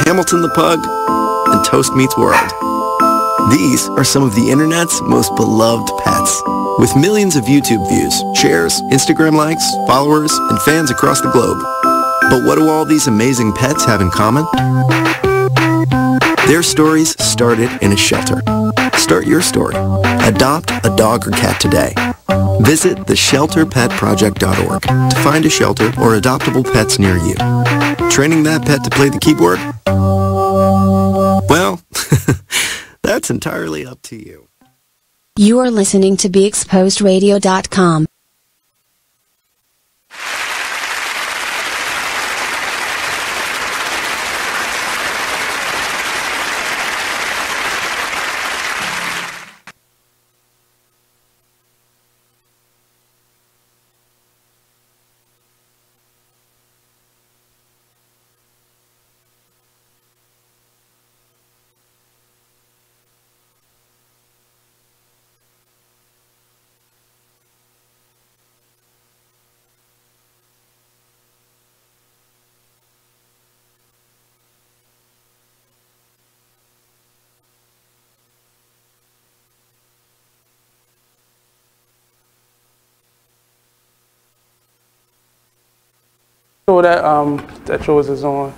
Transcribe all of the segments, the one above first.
Hamilton the Pug, and Toast Meets World. These are some of the internet's most beloved pets. With millions of YouTube views, shares, Instagram likes, followers, and fans across the globe. But what do all these amazing pets have in common? Their stories started in a shelter. Start your story. Adopt a dog or cat today. Visit theshelterpetproject.org to find a shelter or adoptable pets near you. Training that pet to play the keyboard? Well, that's entirely up to you. You are listening to BeExposedRadio.com. Sure that yours is on.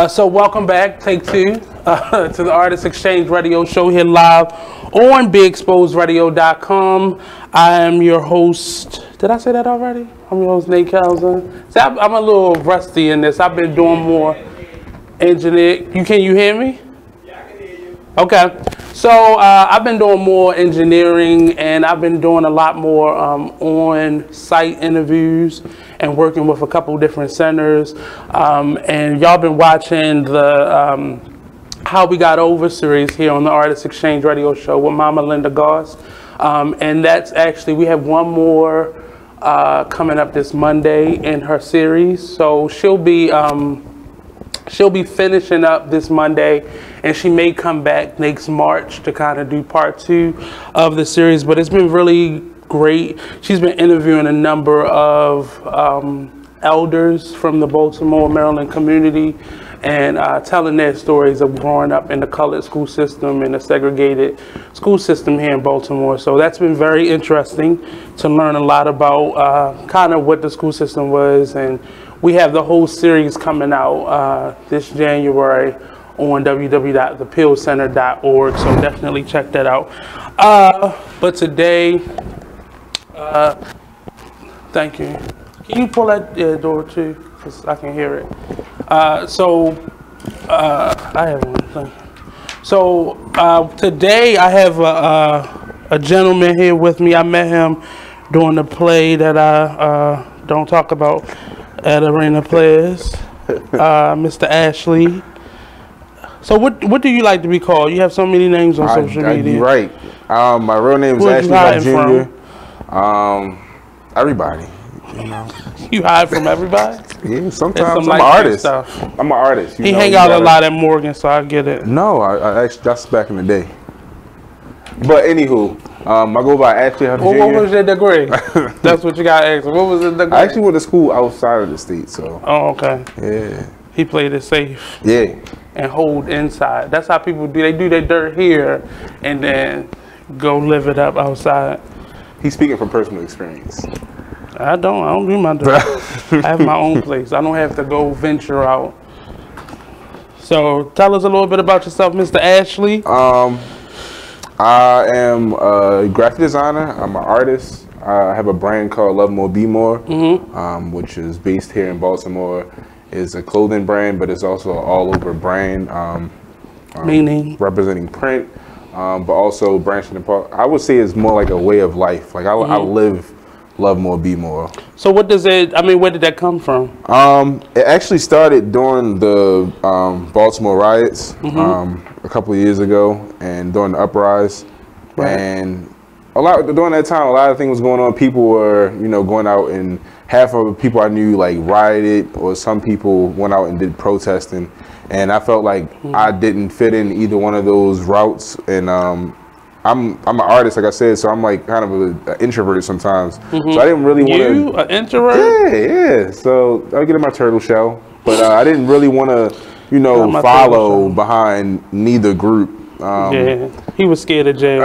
So welcome back, take two, to the Artist Exchange Radio Show here live on BeExposedRadio.com. I am your host. Did I say that already? I'm your host, Nate Couser. See, I'm a little rusty in this. I've been doing more engineer. Can you hear me? Yeah, I can hear you. Okay. So I've been doing more engineering, and I've been doing a lot more on-site interviews and working with a couple different centers. And y'all been watching the How We Got Over series here on the Artist Exchange Radio Show with Mama Linda Goss. And that's actually, we have one more coming up this Monday in her series. So she'll be finishing up this Monday, and she may come back next March to kind of do part 2 of the series. But it's been really great. She's been interviewing a number of elders from the Baltimore, Maryland community, and telling their stories of growing up in the colored school system and the segregated school system here in Baltimore. So that's been very interesting to learn a lot about kind of what the school system was. And we have the whole series coming out this January on www.thepillcenter.org, so definitely check that out. But today, thank you. Can you pull that door too? Because I can hear it. I have one thing. So today I have a gentleman here with me. I met him during the play that I don't talk about at Arena Players, Mr. Ashley. So what do you like to be called? You have so many names on social media. You're right. My real name is Ashley Jr. Everybody. You know. You hide from everybody? Yeah, sometimes I'm an artist. I'm an artist. He hang out a lot at Morgan, so I get it. No, I actually, that's back in the day. But anywho, I go by Ashley Huff Jr. What was your degree? That's what you got to ask. What was the degree? I actually went to school outside of the state, so. Oh, okay. Yeah. He played it safe. Yeah. And hold inside. That's how people do. They do their dirt here and then go live it up outside. He's speaking from personal experience. I don't do my dirt. I have my own place. I don't have to go venture out. So tell us a little bit about yourself, Mr. Ashley. I am a graphic designer. I'm an artist. I have a brand called Love More, Be More, which is based here in Baltimore. It's a clothing brand, but it's also an all-over brand. Meaning? Representing print, but also branching apart. I would say it's more like a way of life. Like I live Love More, Be More. So what does it, where did that come from? It actually started during the Baltimore riots a couple of years ago, and during the uprise. Right. And during that time, a lot of things was going on. People were, going out, and half of the people I knew like rioted, or some people went out and did protesting. And I felt like I didn't fit in either one of those routes. And I'm an artist, like I said, so I'm like kind of an introverted sometimes. So I didn't really want to. You an introvert? Yeah. So I get in my turtle shell, but I didn't really want to you know, follow behind neither group. Yeah, he was scared of jail.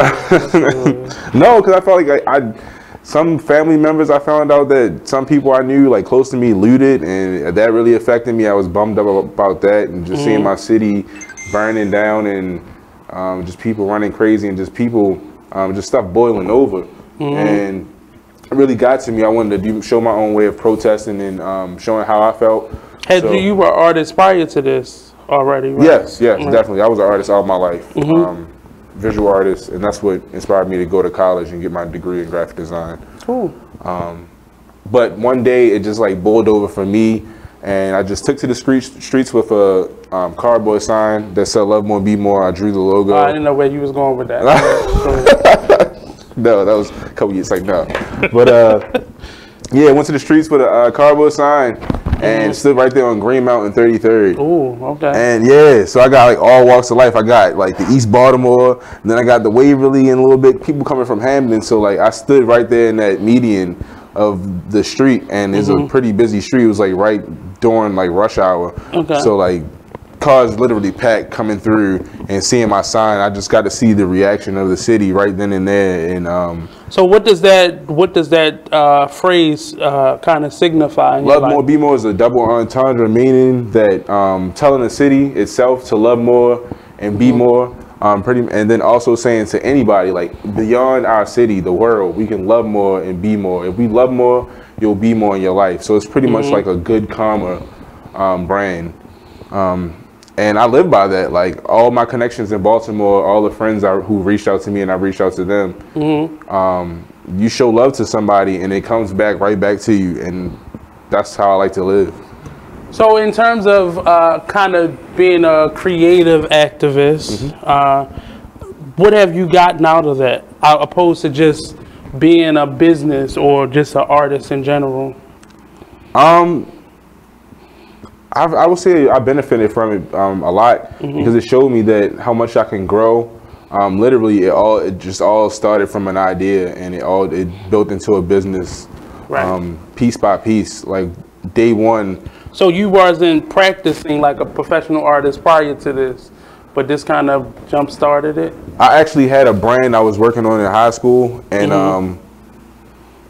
No, because I felt like some family members, I found out that some people I knew, like close to me, looted, and that really affected me. I was bummed up about that, and just seeing my city burning down, and just people running crazy, and just people, just stuff boiling over, and it really got to me. I wanted to show my own way of protesting and showing how I felt. You were an artist prior to this already, right? Yes, definitely. I was an artist all my life, visual artist, and that's what inspired me to go to college and get my degree in graphic design. Cool. But one day it just like boiled over for me, and I just took to the streets with a cardboard sign that said "Love More, Be More." I drew the logo. I didn't know where you was going with that. No, that was a couple years, like no. But yeah, went to the streets with a cardboard sign and stood right there on Green Mountain 33rd. Ooh, okay. And yeah, so I got like all walks of life. I got like the East Baltimore, and then I got the Waverly and a little bit people coming from Hamden. So like I stood right there in that median of the street, and it's a pretty busy street. It was like right during like rush hour. Okay. So like cars literally packed coming through, and seeing my sign, I just got to see the reaction of the city right then and there. And so what does that phrase kind of signify? Love more, be more is a double entendre, meaning that telling the city itself to love more and be more. And then also saying to anybody, like beyond our city, the world, we can love more and be more. If we love more, you'll be more in your life. So it's pretty much like a good karma brand. And I live by that. Like all my connections in Baltimore, all the friends who reached out to me and I reached out to them, you show love to somebody and it comes right back to you. And that's how I like to live. So in terms of kind of being a creative activist, what have you gotten out of that, opposed to just being a business or just an artist in general? I would say I benefited from it a lot, because it showed me that how much I can grow. Literally, it just all started from an idea, and it built into a business, piece by piece, like day one. So you wasn't practicing like a professional artist prior to this, but this kind of jump started it? I actually had a brand I was working on in high school, and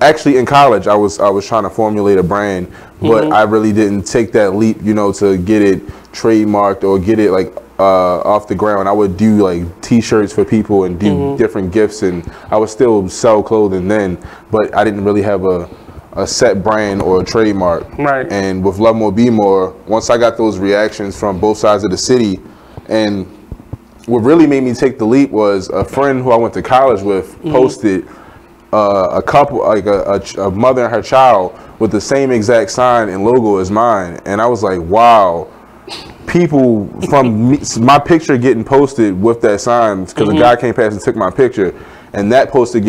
actually in college I was trying to formulate a brand, but I really didn't take that leap, you know, to get it trademarked or get it like off the ground. I would do like t-shirts for people and do different gifts, and I would still sell clothing then, but I didn't really have a set brand or a trademark. Right. And with Love More, Be More, once I got those reactions from both sides of the city, and what really made me take the leap was a friend who I went to college with posted a couple, like a mother and her child with the same exact sign and logo as mine, and I was like, wow, people from my picture getting posted with that sign, because a guy came past and took my picture, and that poster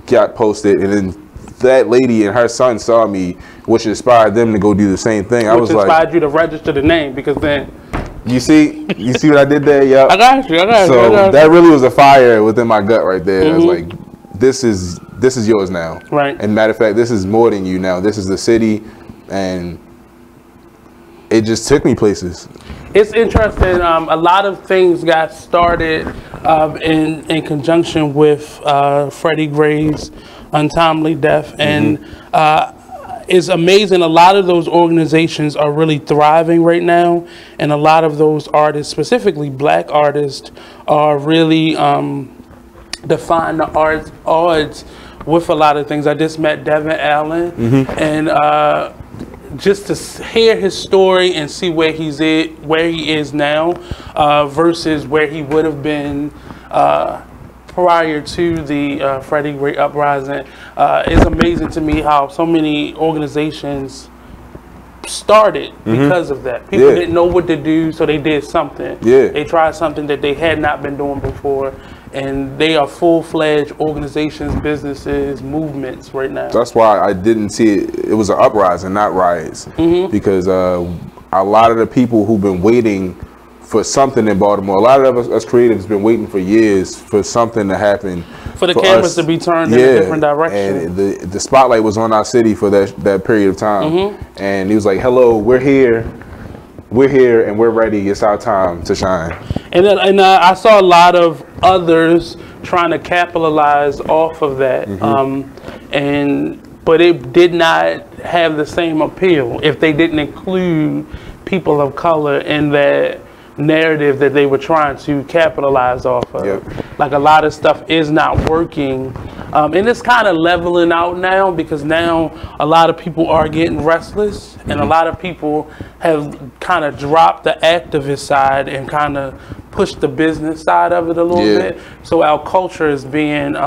got posted, and then that lady and her son saw me, which inspired them to go do the same thing. Which inspired you to register the name, because then you see what I did there? Yep. I got you. So that really was a fire within my gut right there. I was like, this is yours now. Right. And matter of fact, this is more than you now. This is the city, and it just took me places. It's interesting. A lot of things got started in conjunction with Freddie Gray's untimely death, and it's amazing. A lot of those organizations are really thriving right now, and a lot of those artists, specifically black artists, are really defying the odds with a lot of things. I just met Devin Allen, and just to hear his story and see where he is now versus where he would have been prior to the Freddie Gray uprising, it's amazing to me how so many organizations started because of that. People didn't know what to do, so they did something. They tried something that they had not been doing before, and they are full-fledged organizations, businesses, movements right now. That's why I didn't see it. It was an uprising, not riots, because a lot of the people who've been waiting for something in Baltimore, a lot of us creatives been waiting for years for something to happen. For the cameras to be turned in a different direction. And the spotlight was on our city for that period of time. And he was like, hello, we're here. we're here and we're ready. It's our time to shine. And I saw a lot of others trying to capitalize off of that, but it did not have the same appeal if they didn't include people of color in that narrative that they were trying to capitalize off of. Yep. Like a lot of stuff is not working, and it's kind of leveling out now, because now a lot of people are getting restless, and a lot of people have kind of dropped the activist side and kind of pushed the business side of it a little bit. So our culture is being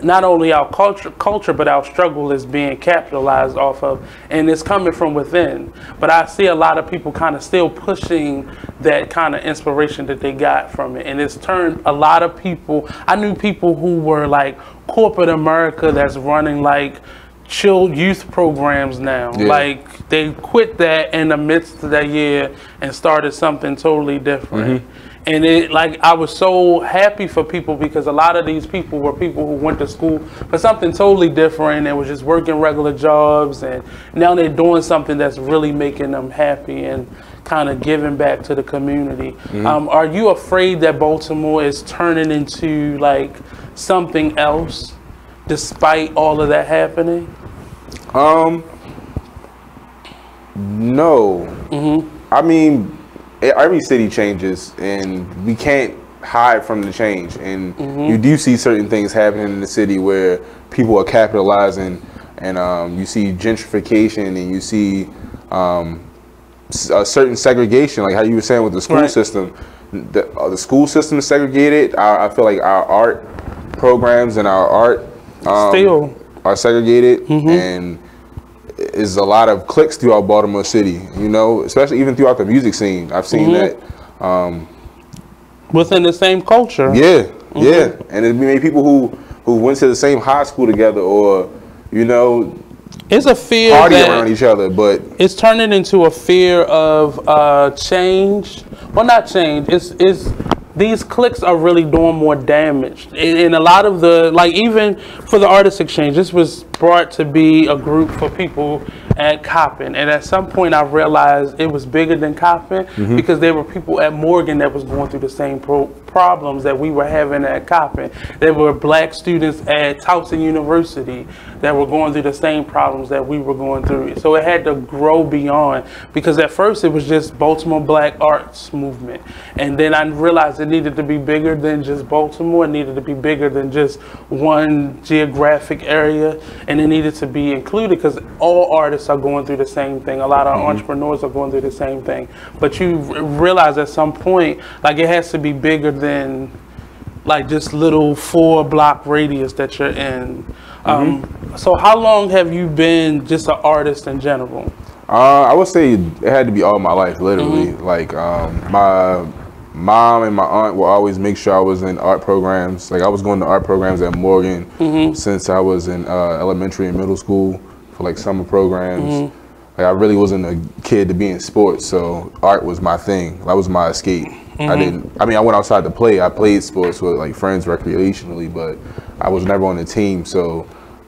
not only our culture, but our struggle is being capitalized off of, and it's coming from within. But I see a lot of people kind of still pushing that kind of inspiration that they got from it, and it's turned a lot of people. I knew people who were like corporate America that's running like chill youth programs now. Like they quit that in the midst of that year and started something totally different. And it, like, I was so happy for people, because a lot of these people were people who went to school for something totally different and was just working regular jobs, and now they're doing something that's really making them happy and kind of giving back to the community. Are you afraid that Baltimore is turning into like something else despite all of that happening? No. I mean, every city changes, and we can't hide from the change. And you do see certain things happening in the city where people are capitalizing, and you see gentrification, and you see a certain segregation, like how you were saying with the school system. The school system is segregated. I feel like our art programs and our art still are segregated, and is a lot of cliques throughout Baltimore City, you know, especially even throughout the music scene. I've seen that. Within the same culture. Yeah, and it made people who went to the same high school together, or, you know, it's a fear party that around each other, but it's turning into a fear of change. Well, not change. It's these cliques are really doing more damage. And a lot of the, like, even for the Artist Exchange, this was brought to be a group for people at Coppin. And at some point I realized it was bigger than Coppin, because there were people at Morgan that was going through the same problems that we were having at Coppin. There were black students at Towson University that were going through the same problems that we were going through. So it had to grow beyond, because at first it was just Baltimore Black Arts Movement. And then I realized it needed to be bigger than just Baltimore. It needed to be bigger than just one geographic area. And it needed to be included, because all artists are going through the same thing. A lot of entrepreneurs are going through the same thing. But you realize at some point, like, it has to be bigger than like just little 4-block radius that you're in. So how long have you been just an artist in general? I would say it had to be all my life, literally. Like, my mom and my aunt will always make sure I was in art programs. Like, I was going to art programs at Morgan since I was in elementary and middle school for like summer programs. Like, I really wasn't a kid to be in sports, so art was my thing. That was my escape. I went outside to play. I played sports with like friends recreationally, but I was never on a team. So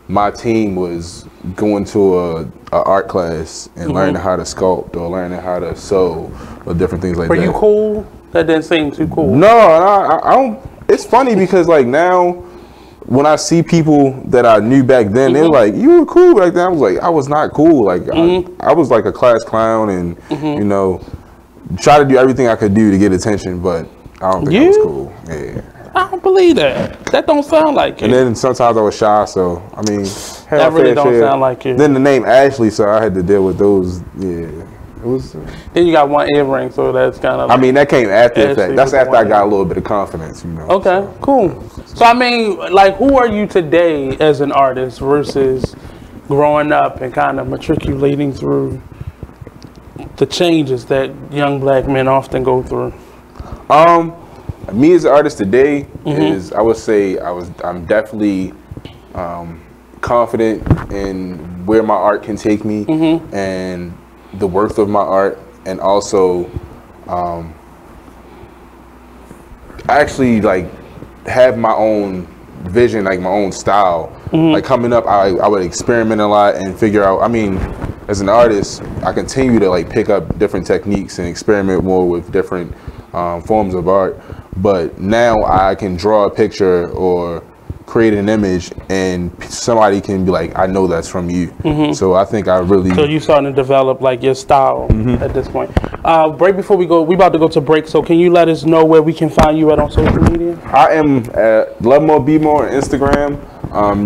my team was going to a art class and learning how to sculpt or learning how to sew or different things like that. Were you cool? That didn't seem too cool. No, I don't. It's funny because like now, when I see people that I knew back then, they're like, "You were cool back then." I was like, I was not cool. Like I was like a class clown, and you know, try to do everything I could do to get attention, but I don't think I was cool. Yeah. I don't believe that. That don't sound like you. And then sometimes I was shy, so I mean, that really don't sound like you. Then the name Ashley, so I had to deal with those. Yeah, it was. Then you got one earring, so that's kind of. I mean, that came after the fact. That's after I got a little bit of confidence, you know. Okay, so. Cool. So I mean, like, who are you today as an artist versus growing up and kind of matriculating through the changes that young black men often go through? Me as an artist today is, I would say, I'm definitely confident in where my art can take me and the worth of my art, and also I actually like have my own vision, like my own style. Like coming up, I would experiment a lot and figure out. I mean, as an artist, I continue to like pick up different techniques and experiment more with different forms of art. But now I can draw a picture or create an image, and somebody can be like, I know that's from you. So I think I really... So you starting to develop like your style at this point. Break before we go, we about to go to break, so can you let us know where we can find you at on social media? I am at Love More Be More on Instagram.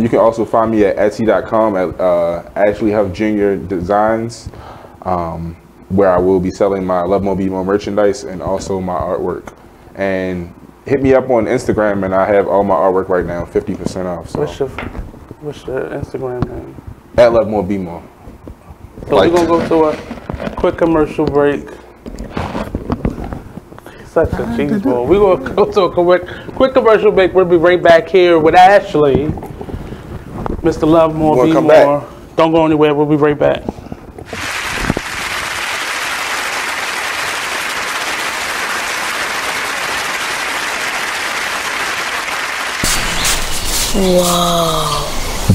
You can also find me at Etsy.com at Ashley Huff Jr. Designs, where I will be selling my Love More Be More merchandise and also my artwork. And hit me up on Instagram, and I have all my artwork right now, 50% off. So. What's your Instagram name? At Love More Be More. So we're gonna go to a quick commercial break. Such a cheese ball. We're gonna go to a quick commercial break. We'll be right back here with Ashley. Mr. Love More Be More. Back. Don't go anywhere. We'll be right back. Whoa.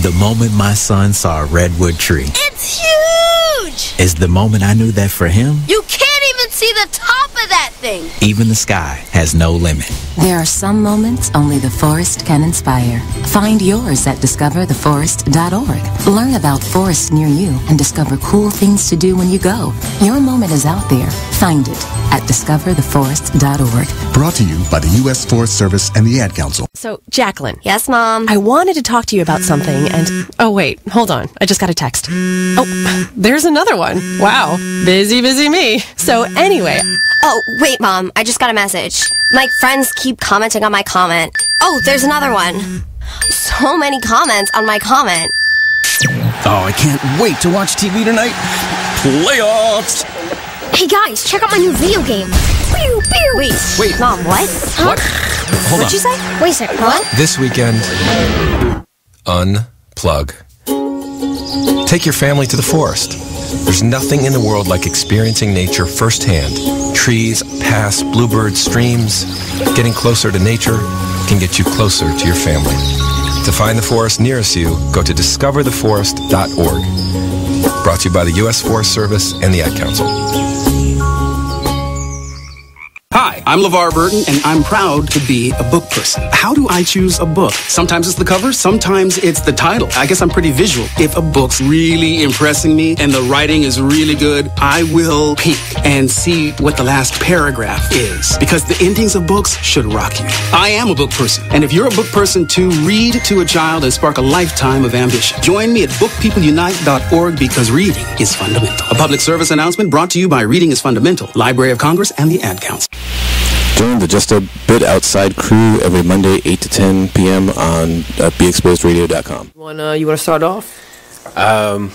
The moment my son saw a redwood tree. It's huge! Is the moment I knew that for him. You can't even see the top of that thing. Even the sky has no limit. There are some moments only the forest can inspire. Find yours at discovertheforest.org. Learn about forests near you and discover cool things to do when you go. Your moment is out there. Find it at discovertheforest.org. Brought to you by the U.S. Forest Service and the Ad Council. So, Jacqueline. Yes, Mom? I wanted to talk to you about something and... Oh, wait. Hold on. I just got a text. Oh, there's another one. Wow. Busy me. So, anyway... Oh, wait, Mom. I just got a message. My friends keep commenting on my comment. Oh, there's another one. So many comments on my comment. Oh, I can't wait to watch TV tonight. Playoffs! Hey, guys, check out my new video game. Pew, pew. Wait, Mom, what? Huh? What? Hold What'd on. you say? Wait a second, what? This weekend, unplug. Take your family to the forest. There's nothing in the world like experiencing nature firsthand. Trees, paths, bluebirds, streams. Getting closer to nature can get you closer to your family. To find the forest nearest you, go to discovertheforest.org. Brought to you by the U.S. Forest Service and the Ad Council. Hi, I'm LeVar Burton, and I'm proud to be a book person. How do I choose a book? Sometimes it's the cover, sometimes it's the title. I guess I'm pretty visual. If a book's really impressing me and the writing is really good, I will peek and see what the last paragraph is, because the endings of books should rock you. I am a book person, and if you're a book person too, read to a child and spark a lifetime of ambition. Join me at bookpeopleunite.org, because reading is fundamental. A public service announcement brought to you by Reading is Fundamental, Library of Congress, and the Ad Council. Join the Just a Bit Outside crew every Monday, 8 to 10 p.m. on BeExposedRadio.com. You want to start off? I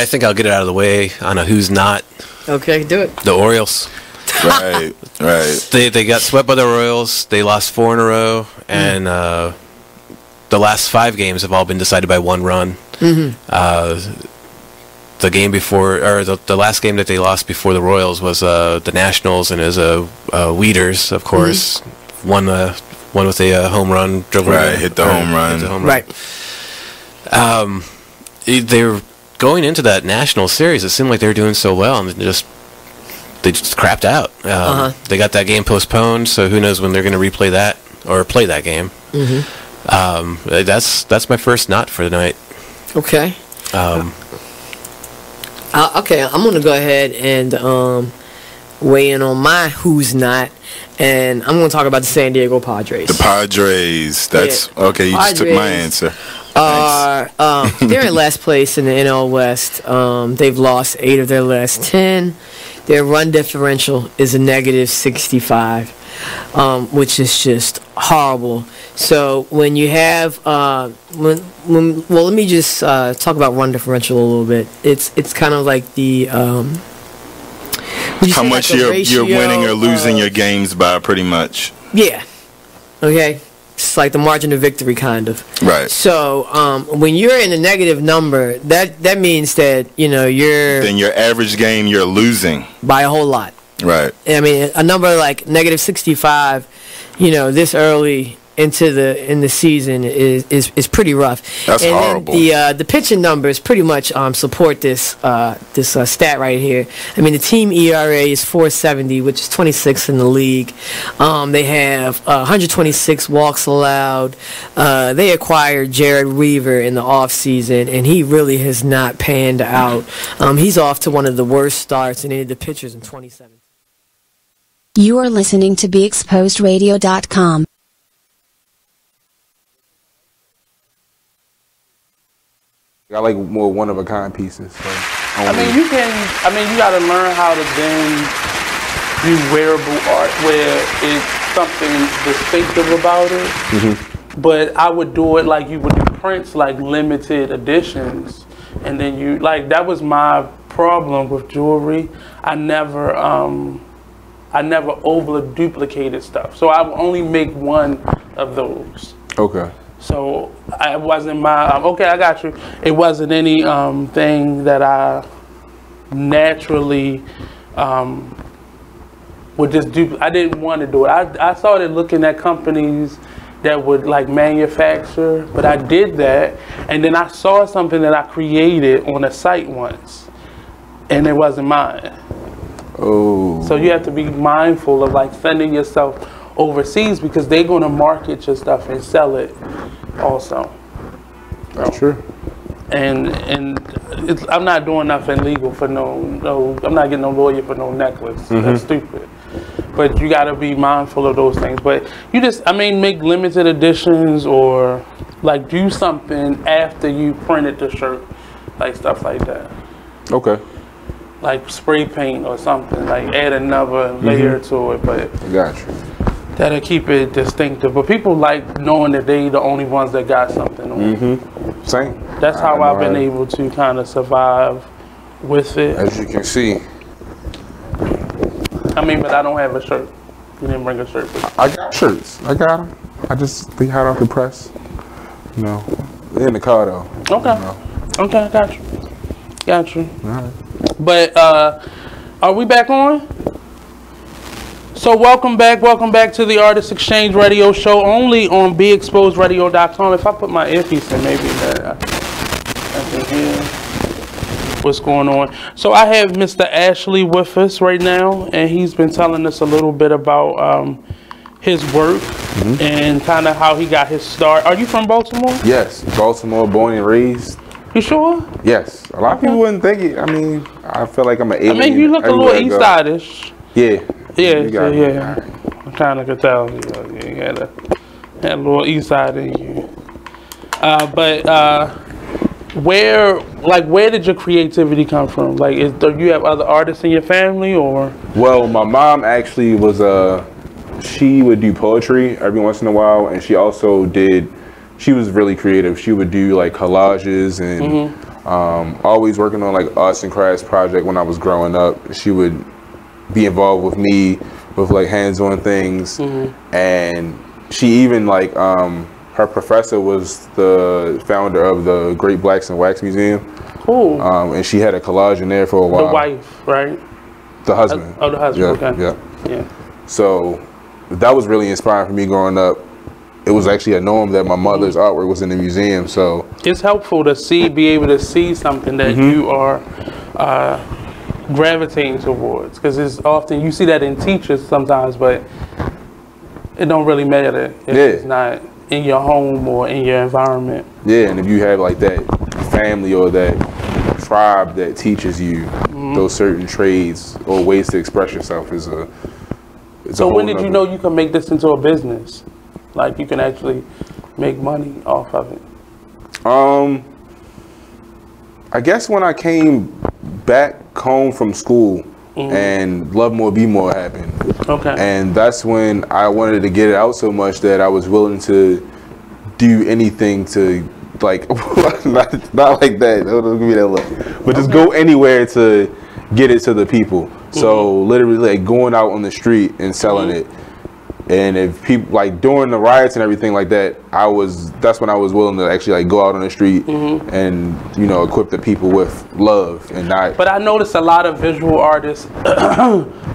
think I'll get it out of the way on a who's not. Okay, do it. The Orioles. Right. They got swept by the Royals. They lost 4 in a row, and the last 5 games have all been decided by 1 run. The game before, or the last game that they lost before the Royals was the Nationals, and it was Weeders, of course, won with a home run. Hit the home run. Right. They were going into that National series. It seemed like they were doing so well, and they just crapped out. They got that game postponed, so who knows when they're going to replay that or play that game. That's my first not for the night. Okay. Okay, I'm going to go ahead and weigh in on my who's not, and I'm going to talk about the San Diego Padres. The Padres. That's okay. You just took my answer. They're in last place in the NL West. They've lost 8 of their last 10. Their run differential is a negative 65, which is just horrible. So when you have well, let me just talk about run differential a little bit. It's kind of like the how much you're winning or losing your games by, pretty much. Yeah. Okay. It's like the margin of victory, kind of. Right. So when you're in a negative number, that means that then your average game you're losing by a whole lot. Right. I mean, a number like negative 65, this early in the season is pretty rough. That's horrible. Then the pitching numbers pretty much support this stat right here. I mean, the team ERA is 4.70, which is 26th in the league. They have 126 walks allowed. They acquired Jared Weaver in the offseason, and he really has not panned out. He's off to one of the worst starts in any of the pitchers in 2017. You are listening to BeExposedRadio.com. I like more one-of-a-kind pieces. So I mean, you got to learn how to then do wearable art where it's something distinctive about it. Mm-hmm. But I would do it like you would do prints, like limited editions. And then you, like, that was my problem with jewelry. I never over duplicated stuff. So I would only make one of those. Okay. So it wasn't my, okay, I got you. It wasn't any thing that I naturally would just do. I didn't want to do it. I started looking at companies that would like manufacture, but I did that. And then I saw something that I created on a site once, and it wasn't mine. Oh. So you have to be mindful of like sending yourself overseas because they're going to market your stuff and sell it also. That's true. And I'm not doing nothing legal for no I'm not getting no lawyer for no necklace. Mm-hmm. That's stupid. But you got to be mindful of those things. But you just, make limited editions or like do something after you printed the shirt, like stuff like that. Okay. Like spray paint or something, like add another layer to it. But got you. That'll keep it distinctive. But people like knowing that they the only ones that got something on. Mm-hmm. Same. That's how I've been able to kind of survive with it. As you can see. But I don't have a shirt. You didn't bring a shirt. I got shirts. I got them. They hot off the press. You know, they're in the car though. Okay. You know. Okay, I got you. Got you. All right. But are we back on? So welcome back to the Artist Exchange Radio Show, only on BeExposedRadio.com. If I put my earpiece in, maybe that I can hear what's going on. So I have Mr. Ashley with us right now, and he's been telling us a little bit about his work and kind of how he got his start. Are you from Baltimore? Yes, Baltimore, born and raised. You sure? Yes. A lot of people wouldn't think it. I feel like I'm an alien. You look a little East Side-ish. Yeah. Yeah. I kind of could tell. You had a little East Side in you. Where did your creativity come from? Like, do you have other artists in your family, or? Well, my mom actually was she would do poetry every once in a while, and she also she was really creative. She would do like collages and always working on like arts and crafts project when I was growing up. She would be involved with me with like hands-on things, and she even like her professor was the founder of the Great Blacks in Wax Museum. Cool. And she had a collage in there for a while. The wife, right? The husband. The husband. Yeah, okay. Yeah. So that was really inspiring for me growing up. It was actually a norm that my mother's artwork was in the museum. So it's helpful to be able to see something that you are gravitating towards, because it's often you see that in teachers sometimes, but it don't really matter if it's not in your home or in your environment. Yeah, and if you have like that family or that tribe that teaches you those certain trades or ways to express yourself So when did you know you can make this into a business? Like you can actually make money off of it? I guess when I came back home from school and Love More, Be More happened. Okay. And that's when I wanted to get it out so much that I was willing to do anything to, like, not like that, don't give me that look, but just go anywhere to get it to the people. So literally like going out on the street and selling it And if people like during the riots and everything like that, that's when I was willing to actually like go out on the street and equip the people with love and not. But I noticed a lot of visual artists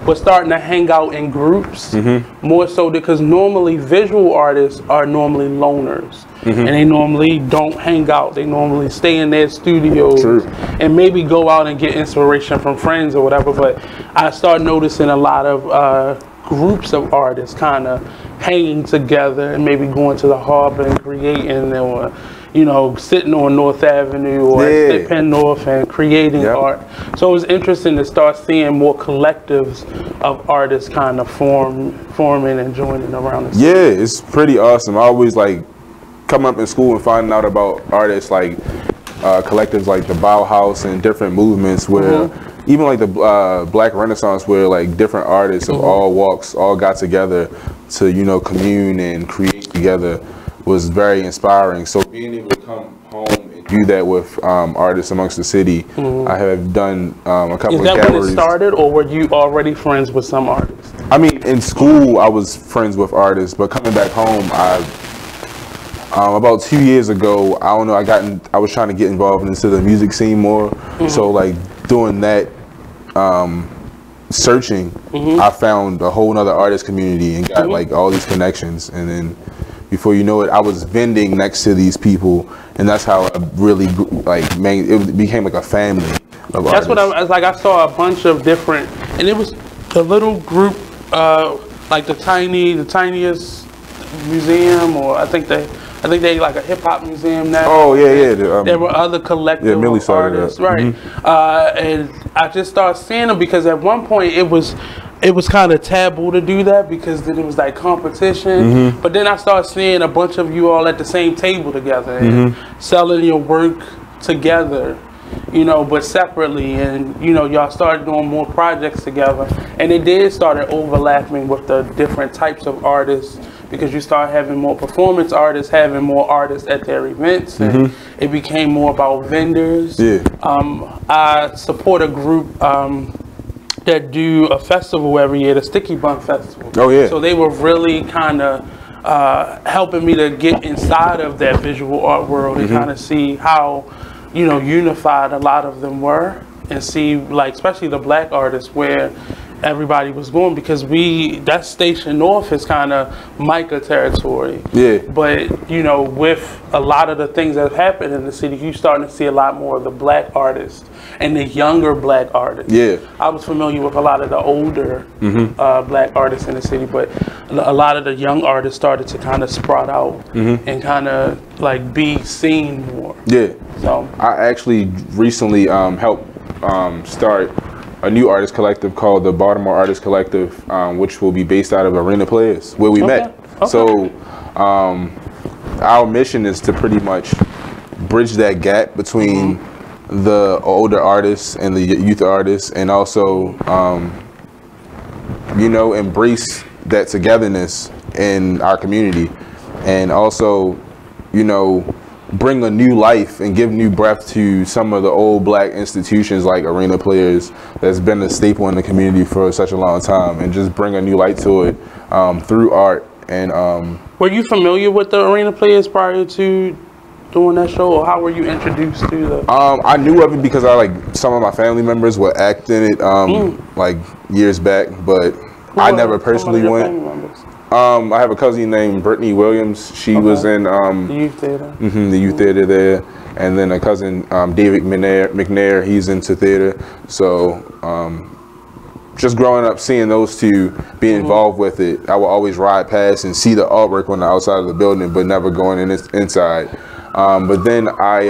were starting to hang out in groups more so because normally visual artists are normally loners. And they normally don't hang out. They normally stay in their studios and maybe go out and get inspiration from friends or whatever. But I started noticing a lot of groups of artists kind of hanging together and maybe going to the harbor and creating, or sitting on North Avenue or at Penn North and creating art. So it was interesting to start seeing more collectives of artists kind of forming and joining around the city. Yeah, it's pretty awesome. I always like coming up in school and finding out about artists like collectives like the Bauhaus and different movements where even like the Black Renaissance, where like different artists of all walks all got together to commune and create together, was very inspiring. So being able to come home and do that with artists amongst the city, I have done a couple of galleries. Is that when it started, or were you already friends with some artists? I mean, in school I was friends with artists, but coming back home, about 2 years ago, I don't know, I was trying to get involved into the music scene more. So like doing that searching, I found a whole nother artist community and got like all these connections, and then before you know it, I was vending next to these people, and that's how I really it became like a family of artists. That's what I was like. I saw a bunch of different, and it was the little group, like the tiniest museum, or I think they like a hip hop museum now. Oh yeah. There were other collective artists, right? And I just started seeing them because at one point it was kind of taboo to do that because then it was like competition. But then I started seeing a bunch of you all at the same table together and selling your work together, but separately, and y'all started doing more projects together, and it did started overlapping with the different types of artists, because you start having more performance artists, having more artists at their events, and it became more about vendors. I support a group that do a festival every year, the Sticky Bun Festival. So they were really kind of helping me to get inside of that visual art world and kind of see how unified a lot of them were, and see like especially the Black artists where everybody was going, because that Station North is kind of Micah territory. But with a lot of the things that happen in the city, you starting to see a lot more of the Black artists and the younger Black artists. I was familiar with a lot of the older Black artists in the city, but a lot of the young artists started to kind of sprout out and kind of like be seen more. So I actually recently helped start a new artist collective called the Baltimore Artist Collective, which will be based out of Arena Players, where we met. So our mission is to pretty much bridge that gap between the older artists and the youth artists, and also embrace that togetherness in our community, and also bring a new life and give new breath to some of the old Black institutions like Arena Players that's been a staple in the community for such a long time, and just bring a new light to it through art. And were you familiar with the Arena Players prior to doing that show, or how were you introduced to the I knew of it because some of my family members were acting it like years back, but I never personally went. I have a cousin named Brittany Williams. She was in the youth theater. The youth theater there, and then a cousin David McNair. He's into theater. So just growing up, seeing those two be involved with it, I would always ride past and see the artwork on the outside of the building, but never going inside. But then I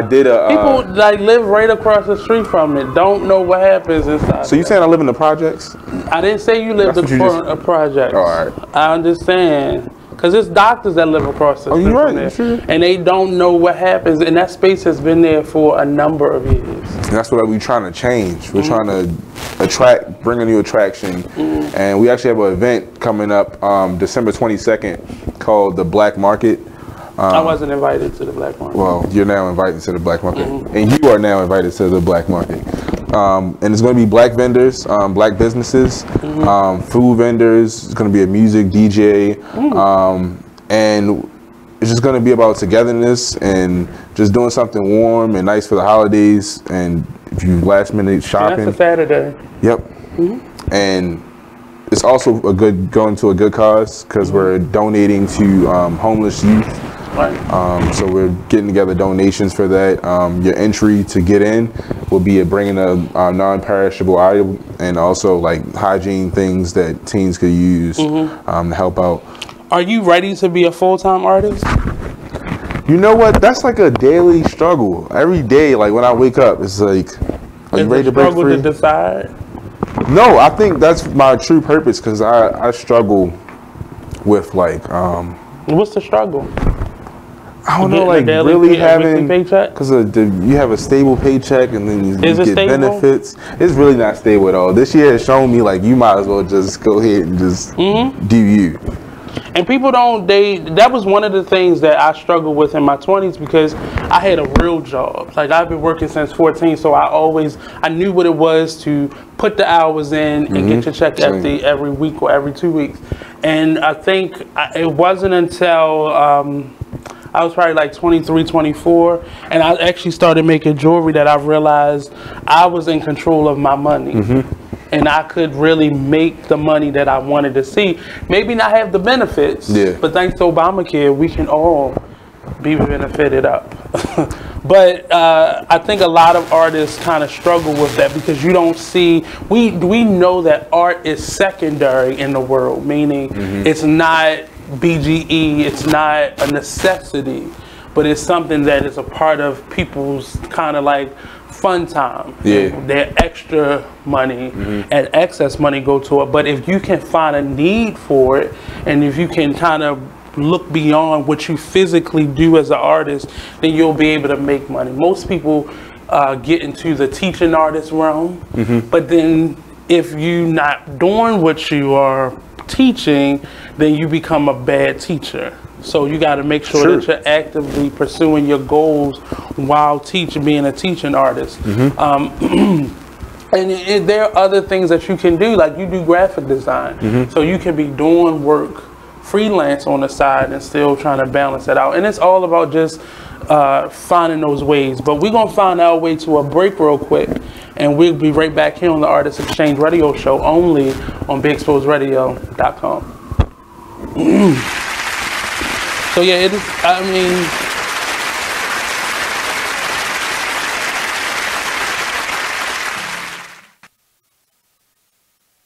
did a people like live right across the street from it, don't know what happens inside. So you saying I live in the projects? I didn't say you lived across a project. All right. I understand, because it's doctors that live across the street from there, sure. And they don't know what happens, and that space has been there for a number of years. And that's what we're trying to change. We're trying to bring a new attraction, and we actually have an event coming up December 22nd called the Black Market. I wasn't invited to the Black Market. Well, you're now invited to the Black Market, and you are now invited to the Black Market. and it's going to be black vendors, black businesses, food vendors. It's going to be a music DJ, and it's just going to be about togetherness and just doing something warm and nice for the holidays. And if you last minute shopping, that's a Saturday. Yep. And it's also going to a good cause because we're donating to homeless youth. Right. So we're getting together donations for that. Your entry to get in will be bringing a non-perishable item and also like hygiene things that teens could use to help out. Are you ready to be a full-time artist? You know what? That's like a daily struggle. Every day, like when I wake up, it's like, are you ready to break free? To decide? No, I think that's my true purpose because I struggle with like. What's the struggle? I don't know, like really having, because you have a stable paycheck and then you get benefits. It's really not stable at all. This year has shown me like you might as well just go ahead and just do you. And people don't, that was one of the things that I struggled with in my 20s because I had a real job. Like I've been working since 14, so I knew what it was to put the hours in and get your check every week or every 2 weeks. And I think it wasn't until I was probably like 23, 24, and I actually started making jewelry that I realized I was in control of my money. And I could really make the money that I wanted to see. Maybe not have the benefits, but thanks to Obamacare, we can all be benefited up. But I think a lot of artists kind of struggle with that because you don't see, we know that art is secondary in the world, meaning it's not BGE, it's not a necessity, but it's something that is a part of people's kind of like fun time. Their extra money and excess money go to it. But if you can find a need for it, and if you can kind of look beyond what you physically do as an artist, then you'll be able to make money. Most people get into the teaching artist realm, but then if you're not doing what you are teaching, then you become a bad teacher. So you got to make sure that you're actively pursuing your goals while being a teaching artist. And there are other things that you can do, like you do graphic design. So you can be doing work freelance on the side and still trying to balance that out. And it's all about just finding those ways. But we're going to find our way to a break real quick. And we'll be right back here on the Artist Exchange Radio Show, only on BigExposedRadio.com. So yeah, it is, I mean,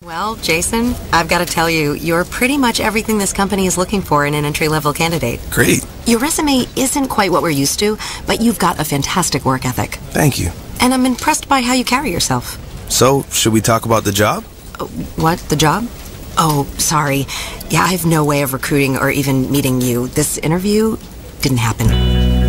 well, Jason, I've got to tell you, you're pretty much everything this company is looking for in an entry-level candidate. Great. Your resume isn't quite what we're used to, but you've got a fantastic work ethic. Thank you. And I'm impressed by how you carry yourself. So, should we talk about the job? What? The job? Oh, sorry. Yeah, I have no way of recruiting or even meeting you. This interview didn't happen.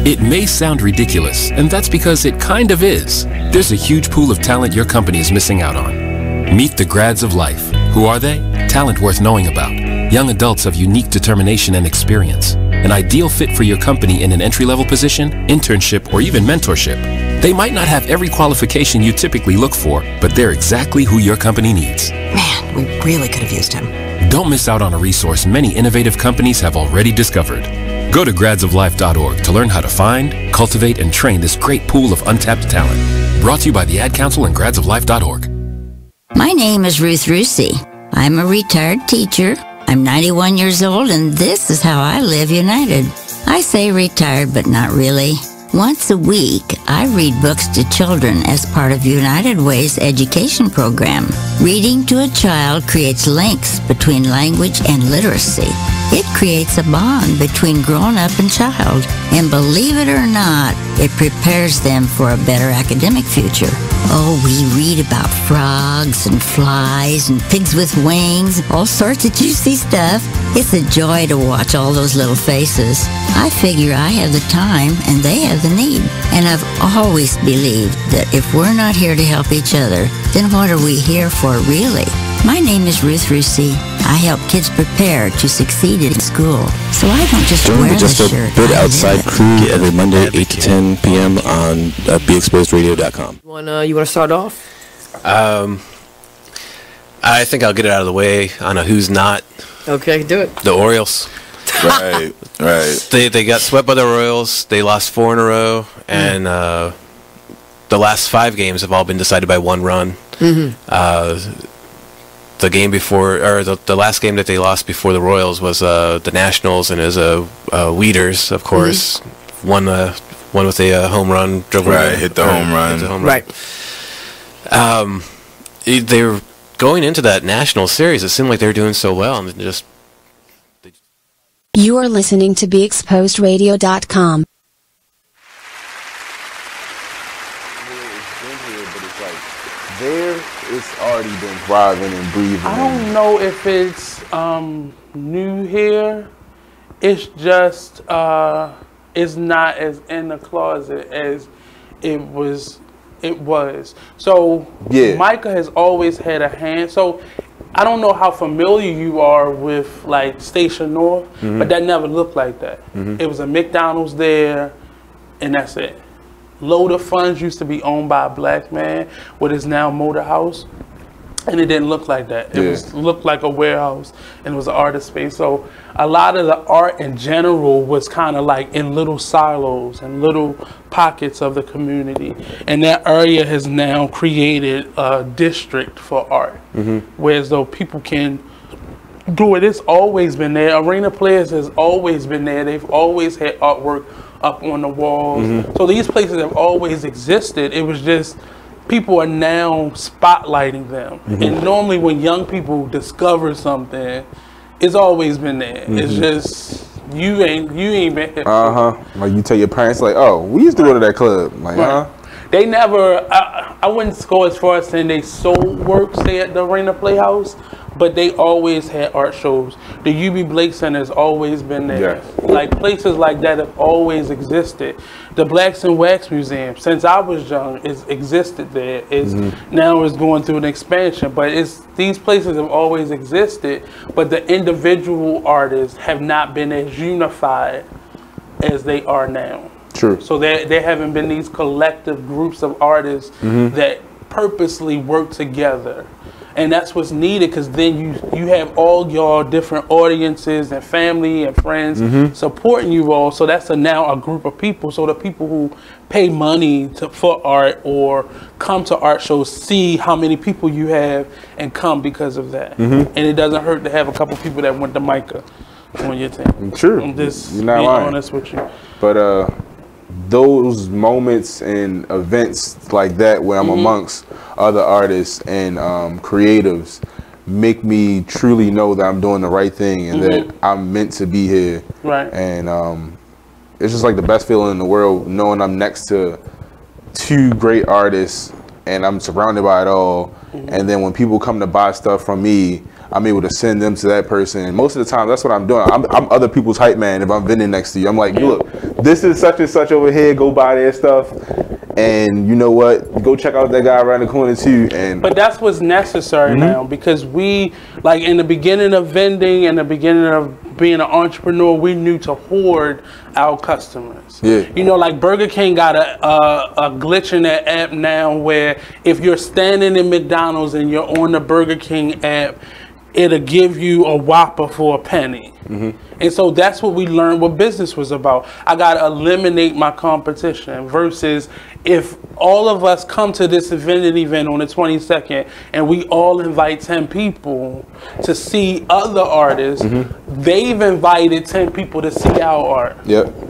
It may sound ridiculous, and that's because it kind of is. There's a huge pool of talent your company is missing out on. Meet the grads of life. Who are they? Talent worth knowing about. Young adults of unique determination and experience. An ideal fit for your company in an entry-level position, internship, or even mentorship. They might not have every qualification you typically look for, but they're exactly who your company needs. Man, we really could have used him. Don't miss out on a resource many innovative companies have already discovered. Go to gradsoflife.org to learn how to find, cultivate, and train this great pool of untapped talent. Brought to you by the Ad Council and gradsoflife.org. My name is Ruth Rusey. I'm a retired teacher. I'm 91 years old, and this is how I live United. I say retired, but not really. Once a week, I read books to children as part of United Way's education program. Reading to a child creates links between language and literacy. It creates a bond between grown-up and child. And believe it or not, it prepares them for a better academic future. Oh, we read about frogs and flies and pigs with wings, all sorts of juicy stuff. It's a joy to watch all those little faces. I figure I have the time and they have the need. And I've always believed that if we're not here to help each other, then what are we here for really? My name is Ruth Rusey. I help kids prepare to succeed in school. So I don't just Join wear the Just the a shirt. Bit Outside crew every Monday, 8 to 10 p.m. on BeExposedRadio.com. You want to start off? I think I'll get it out of the way on a who's not. Okay, do it. The Orioles. Right. They got swept by the Royals. They lost 4 in a row, and the last 5 games have all been decided by 1 run. The game before, or the last game that they lost before the Royals was the Nationals, and it was Weeders, of course, won with a home run. Hit the home run. Right. They were going into that National Series. It seemed like they were doing so well, and just. You are listening to BeExposedRadio.com. There, it's already been thriving and breathing. I don't know if it's new here. It's just it's not as in the closet as it was. So yeah. Micah has always had a hand. So I don't know how familiar you are with like Station North, but that never looked like that. It was a McDonald's there, and that's it. Load of Funds used to be owned by a black man, what is now Motor House, and it didn't look like that. It looked like a warehouse, and it was an artist space. So a lot of the art in general was kind of like in little silos and little pockets of the community, and that area has now created a district for art, whereas though people can do it. It's always been there. Arena Players has always been there. They've always had artwork up on the walls. So these places have always existed. It was just people are now spotlighting them. And normally when young people discover something, it's always been there. It's just you ain't been here. Like you tell your parents like, oh, we used to go to that club. Like, They never, I wouldn't go as far as saying they sold work, say at the Arena Playhouse, but they always had art shows. The UB Blake Center has always been there. Like places like that have always existed. The Blacks and Wax Museum, since I was young, it's existed there. Now it's going through an expansion, but these places have always existed, but the individual artists have not been as unified as they are now. True. So there haven't been these collective groups of artists that purposely work together. And that's what's needed, because then you have all your different audiences and family and friends supporting you all. So that's now a group of people. So the people who pay money for art or come to art shows see how many people you have and come because of that. And it doesn't hurt to have a couple people that went to Micah on your team. True. I'm just You're not being lying. honest with you. But those moments and events like that where I'm amongst other artists and creatives make me truly know that I'm doing the right thing and that I'm meant to be here. Right. And it's just like the best feeling in the world knowing I'm next to 2 great artists and I'm surrounded by it all. And then when people come to buy stuff from me, I'm able to send them to that person. And most of the time, that's what I'm doing. I'm other people's hype man if I'm vending next to you. I'm like, look, this is such and such over here. Go buy their stuff. And you know what? Go check out that guy around the corner too. But that's what's necessary now, because we, like in the beginning of vending and the beginning of being an entrepreneur, we knew to hoard our customers. You know, like Burger King got a glitch in their app now where if you're standing in McDonald's and you're on the Burger King app, it'll give you a Whopper for a penny. And so that's what we learned what business was about. I got to eliminate my competition versus if all of us come to this event on the 22nd and we all invite 10 people to see other artists, they've invited 10 people to see our art.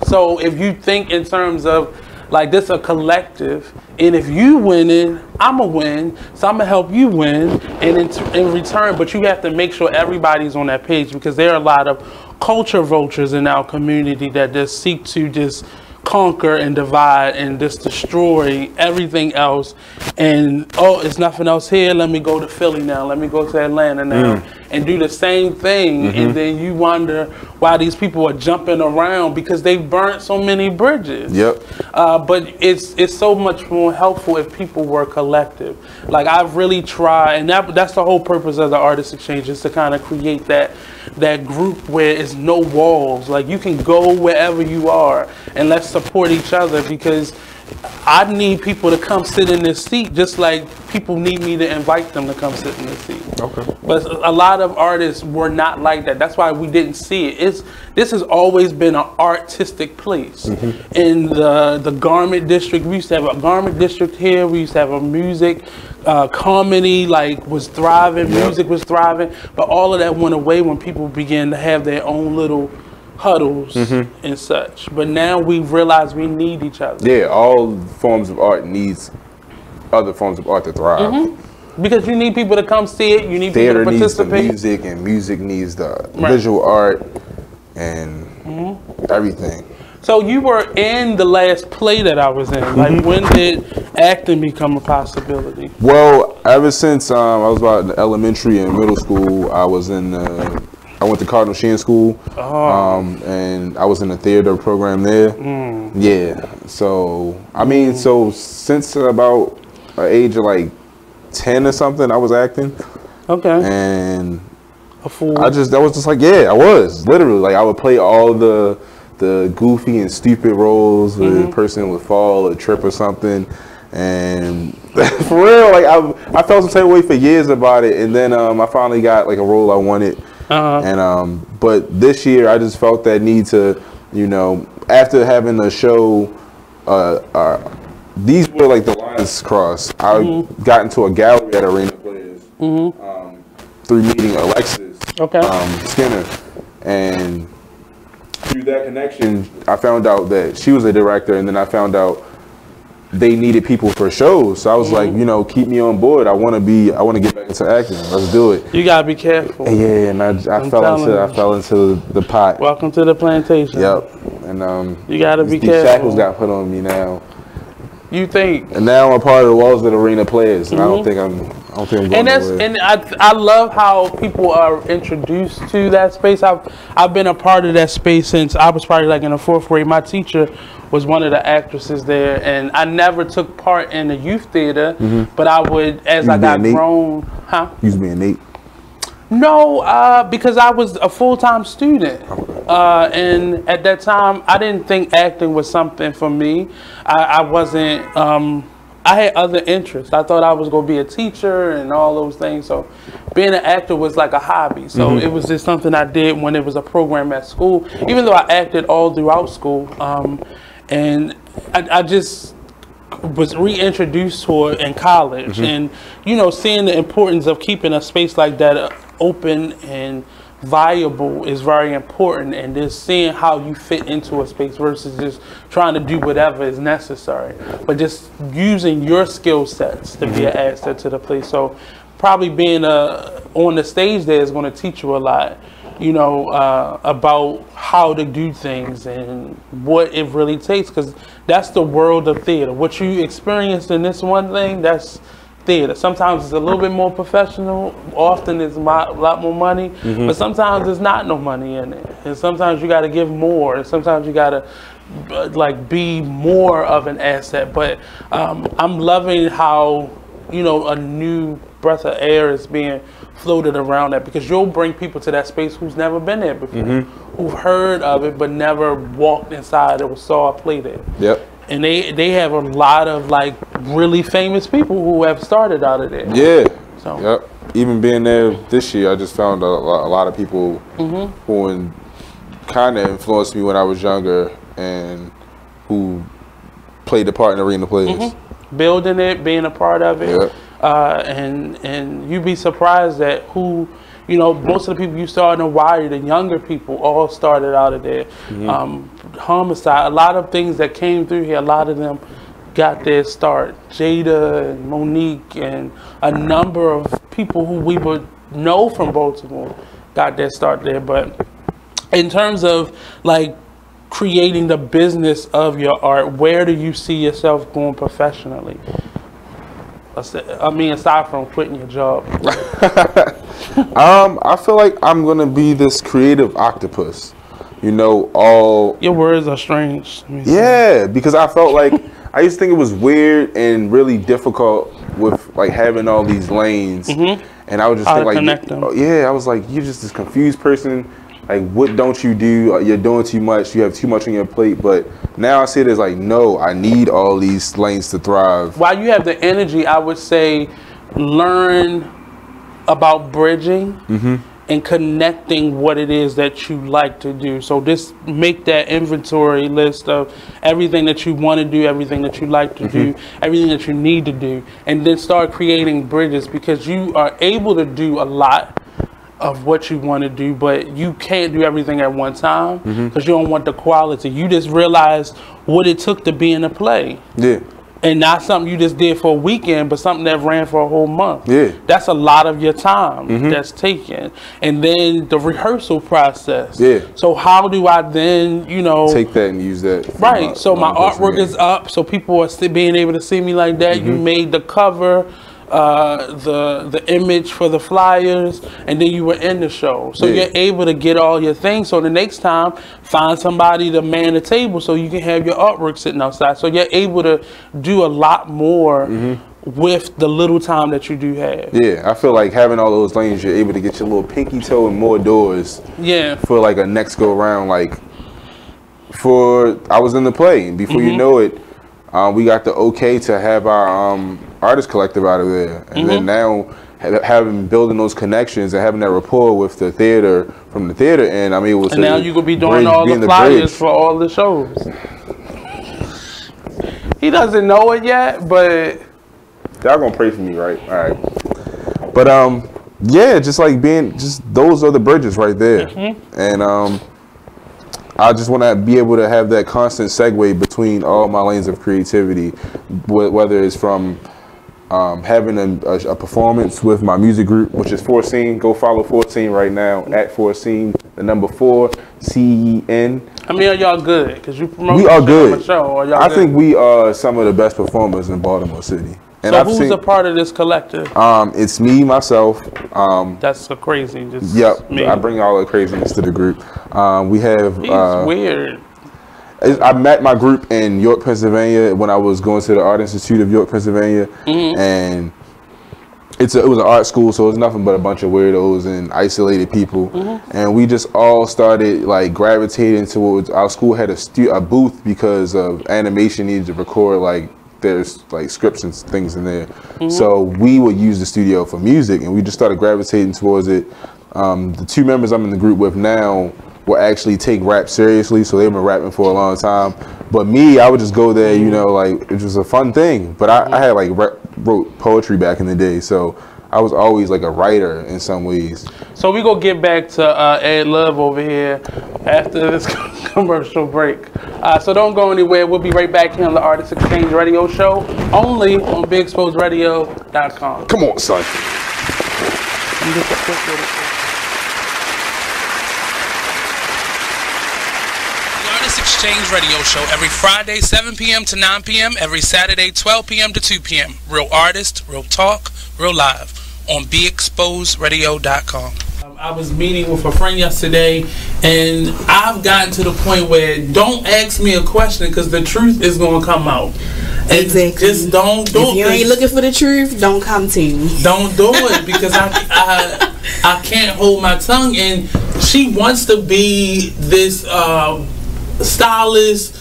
So if you think in terms of like this a collective, and if you winning, I'ma win, so I'ma help you win, and in return, but you have to make sure everybody's on that page, because there are a lot of culture vultures in our community that just seek to just conquer and divide and just destroy everything else. And oh, it's nothing else here, let me go to Philly now, let me go to Atlanta now, and do the same thing. And then you wonder why these people are jumping around, because they've burnt so many bridges. But it's so much more helpful if people were collective. Like I've really tried, and that's the whole purpose of the Artist Exchange, is to kind of create that group where it's no walls. Like you can go wherever you are, and let's support each other, because I need people to come sit in this seat just like people need me to invite them to come sit in the seat. Okay. But a lot of artists were not like that. That's why we didn't see it. This has always been an artistic place. In the garment district, we used to have a garment district here. We used to have a music, comedy was thriving, music was thriving. But all of that went away when people began to have their own little huddles and such. But now we've realized we need each other. Yeah, all forms of art needs other forms of art to thrive. Because you need people to come see it. You need Theater people to participate. needs the music, and music needs the visual art and everything. So you were in the last play that I was in. Like, when did acting become a possibility? Well, ever since I was about in elementary and middle school, I went to Cardinal Sheehan School, and I was in the theater program there. Yeah, so I mean, so since about the age of like 10 or something, I was acting. Okay. And that was just like, I was literally like, I would play all the goofy and stupid roles where the person would fall or trip or something. And for real, like I felt some type of way for years about it, and then I finally got like a role I wanted. And but this year I just felt that need to, after having the show, these were like the lines crossed. I got into a gallery at Arena Players through meeting Alexis Skinner, and through that connection, I found out that she was a director, and then I found out they needed people for shows. So I was like, keep me on board. I want to get back into acting. Let's do it. You gotta be careful. Yeah, and I fell into the pot. Welcome to the plantation. Yep. And you gotta be these careful. shackles got put on me now. You think? And now I'm a part of the Walls of the Arena Players, and I don't think I'm going and nowhere. And I love how people are introduced to that space. I've been a part of that space since I was probably like in the 4th grade. My teacher was one of the actresses there, and I never took part in the youth theater, but I would, as I got grown. You was being Nate? No, because I was a full-time student, and at that time I didn't think acting was something for me. I wasn't. I had other interests. I thought I was going to be a teacher and all those things. So being an actor was like a hobby. So it was just something I did when it was a program at school, even though I acted all throughout school. And I just was reintroduced to it in college. And, seeing the importance of keeping a space like that open and viable is very important, and just seeing how you fit into a space versus just trying to do whatever is necessary, but just using your skill sets to be an asset to the place. So probably being on the stage there is going to teach you a lot, about how to do things and what it really takes, because that's the world of theater. What you experienced in this one thing, that's theater. Sometimes it's a little bit more professional. Often it's a lot more money, but sometimes there's not no money in it. And sometimes you got to give more. And sometimes you got to be more of an asset. But I'm loving how a new breath of air is being floated around that, because you'll bring people to that space who's never been there before, who've heard of it but never walked inside or saw a play there. Yep. And they have a lot of really famous people who have started out of there. Yeah. So. Yep. Even being there this year, I just found a lot of people who kind of influenced me when I was younger and who played the part in Arena Players. Building it, being a part of it. Yep. And you'd be surprised at who, most of the people you saw in the Wire, the younger people, all started out of there. Homicide, a lot of things that came through here, a lot of them got their start. Jada and Monique and a number of people who we would know from Baltimore got their start there. But in terms of creating the business of your art, where do you see yourself going professionally? I mean, aside from quitting your job. I feel like I'm gonna be this creative octopus. All your words are strange. Yeah, because I felt like I used to think it was weird and really difficult with having all these lanes, and I would just think connect them. I was like, you're just this confused person like, what don't you do? You're doing too much. You have too much on your plate. But now I see it as like, no, I need all these lanes to thrive. While you have the energy, I would say learn about bridging and connecting what it is that you like to do. So just make that inventory list of everything that you want to do, everything that you like to do, everything that you need to do, and then start creating bridges, because you are able to do a lot of what you want to do, but you can't do everything at one time because you don't want the quality. You just realized what it took to be in a play. Yeah. And not something you just did for a weekend, but something that ran for a whole month. Yeah. That's a lot of your time that's taken. And then the rehearsal process. Yeah. So how do I then, you know... take that and use that. Right. So my artwork is up, so people are still being able to see me like that. You made the cover, the image for the flyers, and then you were in the show. So you're able to get all your things. So the next time, find somebody to man the table so you can have your artwork sitting outside. So you're able to do a lot more with the little time that you do have. Yeah, I feel like having all those lanes, you're able to get your little pinky toe in more doors. Yeah. For like a next go around. Like, I was in the play, and before you know it, we got the okay to have our artist collective out of there, and then now building those connections and having that rapport with the theater from the theater end, I'm able to. And now you could be doing all the flyers for all the shows. He doesn't know it yet, but y'all gonna pray for me, right? All right. But yeah, just like those are the bridges right there, and I just want to be able to have that constant segue between all my lanes of creativity, whether it's from having a performance with my music group, which is 4Scene. Go follow 4Scene right now at 4Scene, the number 4 CEN. I mean, are y'all good? Because you promote we are good. Show. Are y'all I good? think we are some of the best performers in Baltimore City. And so who's a part of this collective? It's me, myself. That's so crazy. Just yep, me. I bring all the craziness to the group. We have. He's weird. I met my group in York, Pennsylvania, when I was going to the Art Institute of York, Pennsylvania, and it was an art school, so it was nothing but a bunch of weirdos and isolated people, and we just all started like gravitating towards. Our school had a booth because of animation needed to record like. There's like scripts and things in there, so we would use the studio for music, and we just started gravitating towards it. The 2 members I'm in the group with now will actually take rap seriously, so they've been rapping for a long time. But me, I would just go there, you know, like it was a fun thing. But I had like wrote poetry back in the day, so I was always like a writer in some ways. So we gonna get back to Ed Love over here after this commercial break. So don't go anywhere. We'll be right back here on the Artist Exchange Radio Show, only on BigExposedRadio.com. Come on, son. Exchange Radio Show every Friday 7 p.m. to 9 p.m. every Saturday 12 p.m. to 2 p.m. Real artist, real talk, real live on BeExposedRadio.com. I was meeting with a friend yesterday, and I've gotten to the point where don't ask me a question because the truth is going to come out. And just don't do it. If you ain't looking for the truth, don't come to me. Don't do it because I can't hold my tongue. And she wants to be this stylist,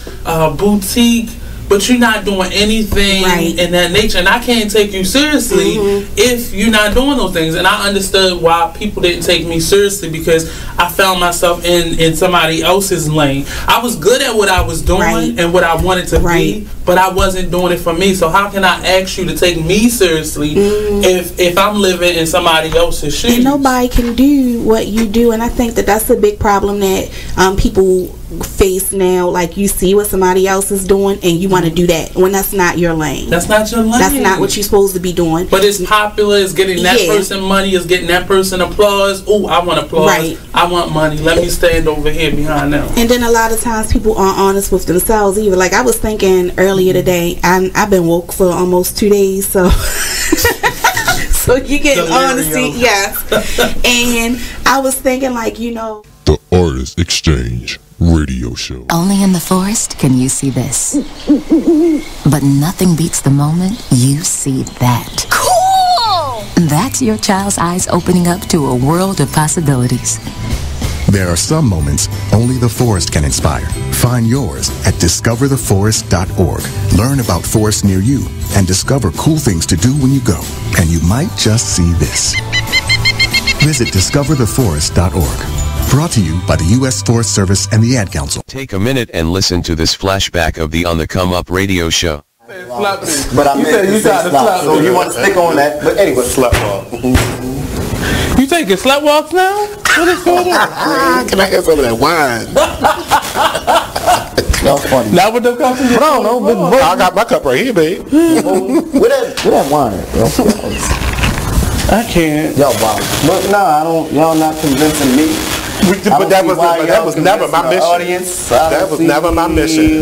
boutique, but you're not doing anything in that nature, and I can't take you seriously if you're not doing those things. And I understood why people didn't take me seriously, because I found myself in somebody else's lane. I was good at what I was doing and what I wanted to be, but I wasn't doing it for me. So how can I ask you to take me seriously if I'm living in somebody else's shoes? And nobody can do what you do, and I think that that's a big problem that people face now. Like, you see what somebody else is doing and you want to do that when that's not your lane. That's not your lane. That's not what you're supposed to be doing. But it's popular, it's getting that person money, it's getting that person applause. Oh, I want applause. I want money. Let me stand over here behind them. And then a lot of times people aren't honest with themselves either. Like, I was thinking earlier today, I've been woke for almost 2 days, so so you get honesty, and I was thinking, like, you know, the Artist Exchange Radio Show. Only in the forest can you see this. But nothing beats the moment you see that. Cool! That's your child's eyes opening up to a world of possibilities. There are some moments only the forest can inspire. Find yours at discovertheforest.org. Learn about forests near you and discover cool things to do when you go. And you might just see this. Visit discovertheforest.org. Brought to you by the U.S. Forest Service and the Ad Council. Take a minute and listen to this flashback of the On the Come Up radio show. But I meant you tried to slap, so you want to stick on that. But anyway, Slut-walk. You taking slut-walks now? What is going on? Can I have some of that wine? That was funny. Now with the cup? I don't know. But I got my cup right here, babe. Where that wine at, bro? I can't. Y'all wow. But no, I don't. Y'all not convincing me. But that was never my mission. That was never my mission.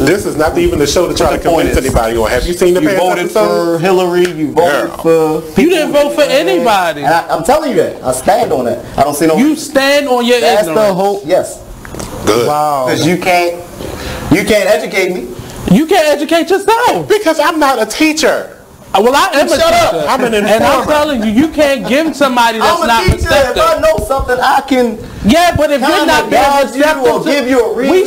This is not even the show to try to convince anybody. Or have you seen the past episode? You voted for Hillary. You voted for. You didn't vote for anybody. And I'm telling you that. I stand on that. I don't see no. You stand on your ignorance. That's the whole. Yes. Good. Wow. Because you can't educate me. You can't educate yourself. Because I'm not a teacher. Well, I am a teacher. I'm an informer. And I'm telling you, you can't give somebody that's not receptive. If I know something, I can. Yeah, but if you're not being receptive, or give you a reason. We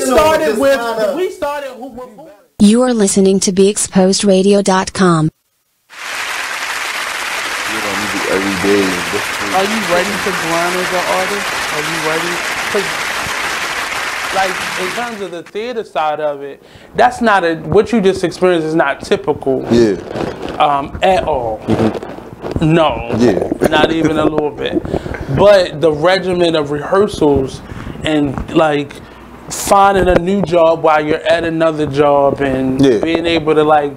started with. You are listening to BeExposedRadio.com. Every day. Are you ready to grind as an artist? Are you ready? Because, like, in terms of the theater side of it, that's not what you just experienced is not typical. Yeah. At all. Mm-hmm. No. Yeah. Not even a little bit. But the regimen of rehearsals and, like, finding a new job while you're at another job and being able to, like,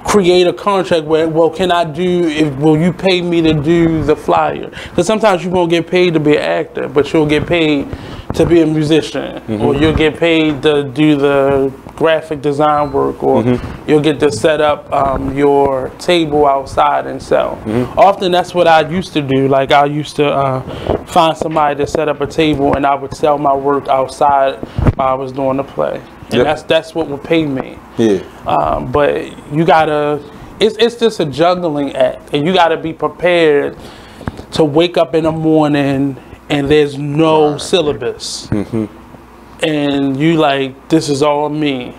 create a contract where, well, will you pay me to do the flyer? Because sometimes you won't get paid to be an actor, but you'll get paid to be a musician, or you'll get paid to do the graphic design work, or you'll get to set up your table outside and sell. Often that's what I used to do. Like, I used to find somebody to set up a table, and I would sell my work outside while I was doing the play. And that's what would pay me. Yeah. But you gotta, it's just a juggling act, and you gotta be prepared to wake up in the morning and there's no syllabus. And you like, this is all me.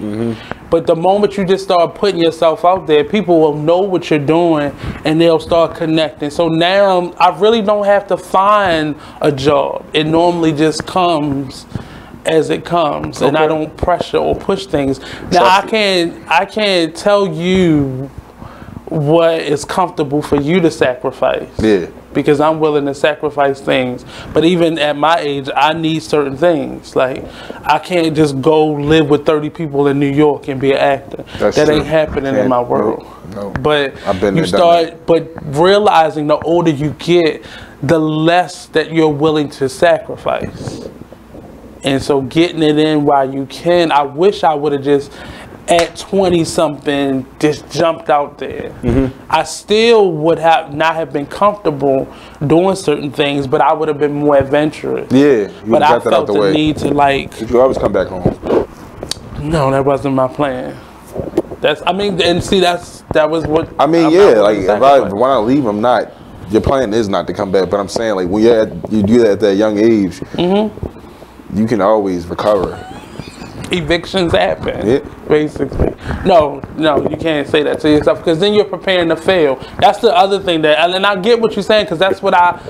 But the moment you just start putting yourself out there, people will know what you're doing and they'll start connecting. So now I really don't have to find a job. It normally just comes as it comes, and I don't pressure or push things. Now I can't tell you what is comfortable for you to sacrifice. Yeah. Because I'm willing to sacrifice things. But even at my age, I need certain things. Like, I can't just go live with 30 people in New York and be an actor. That ain't happening in my world. No. But but realizing the older you get, the less that you're willing to sacrifice. And so getting it in while you can, I wish I would have just at 20 something just jumped out there. I still would not have been comfortable doing certain things, but I would have been more adventurous. Yeah, but I felt the need to, like, did you always come back home? No, that wasn't my plan. That was what I mean. When I leave, I'm not. Your plan is not to come back, but I'm saying, like, when you do that at that young age, you can always recover. Evictions happen, basically. No, you can't say that to yourself, because then you're preparing to fail. That's the other thing and I get what you're saying, because that's what I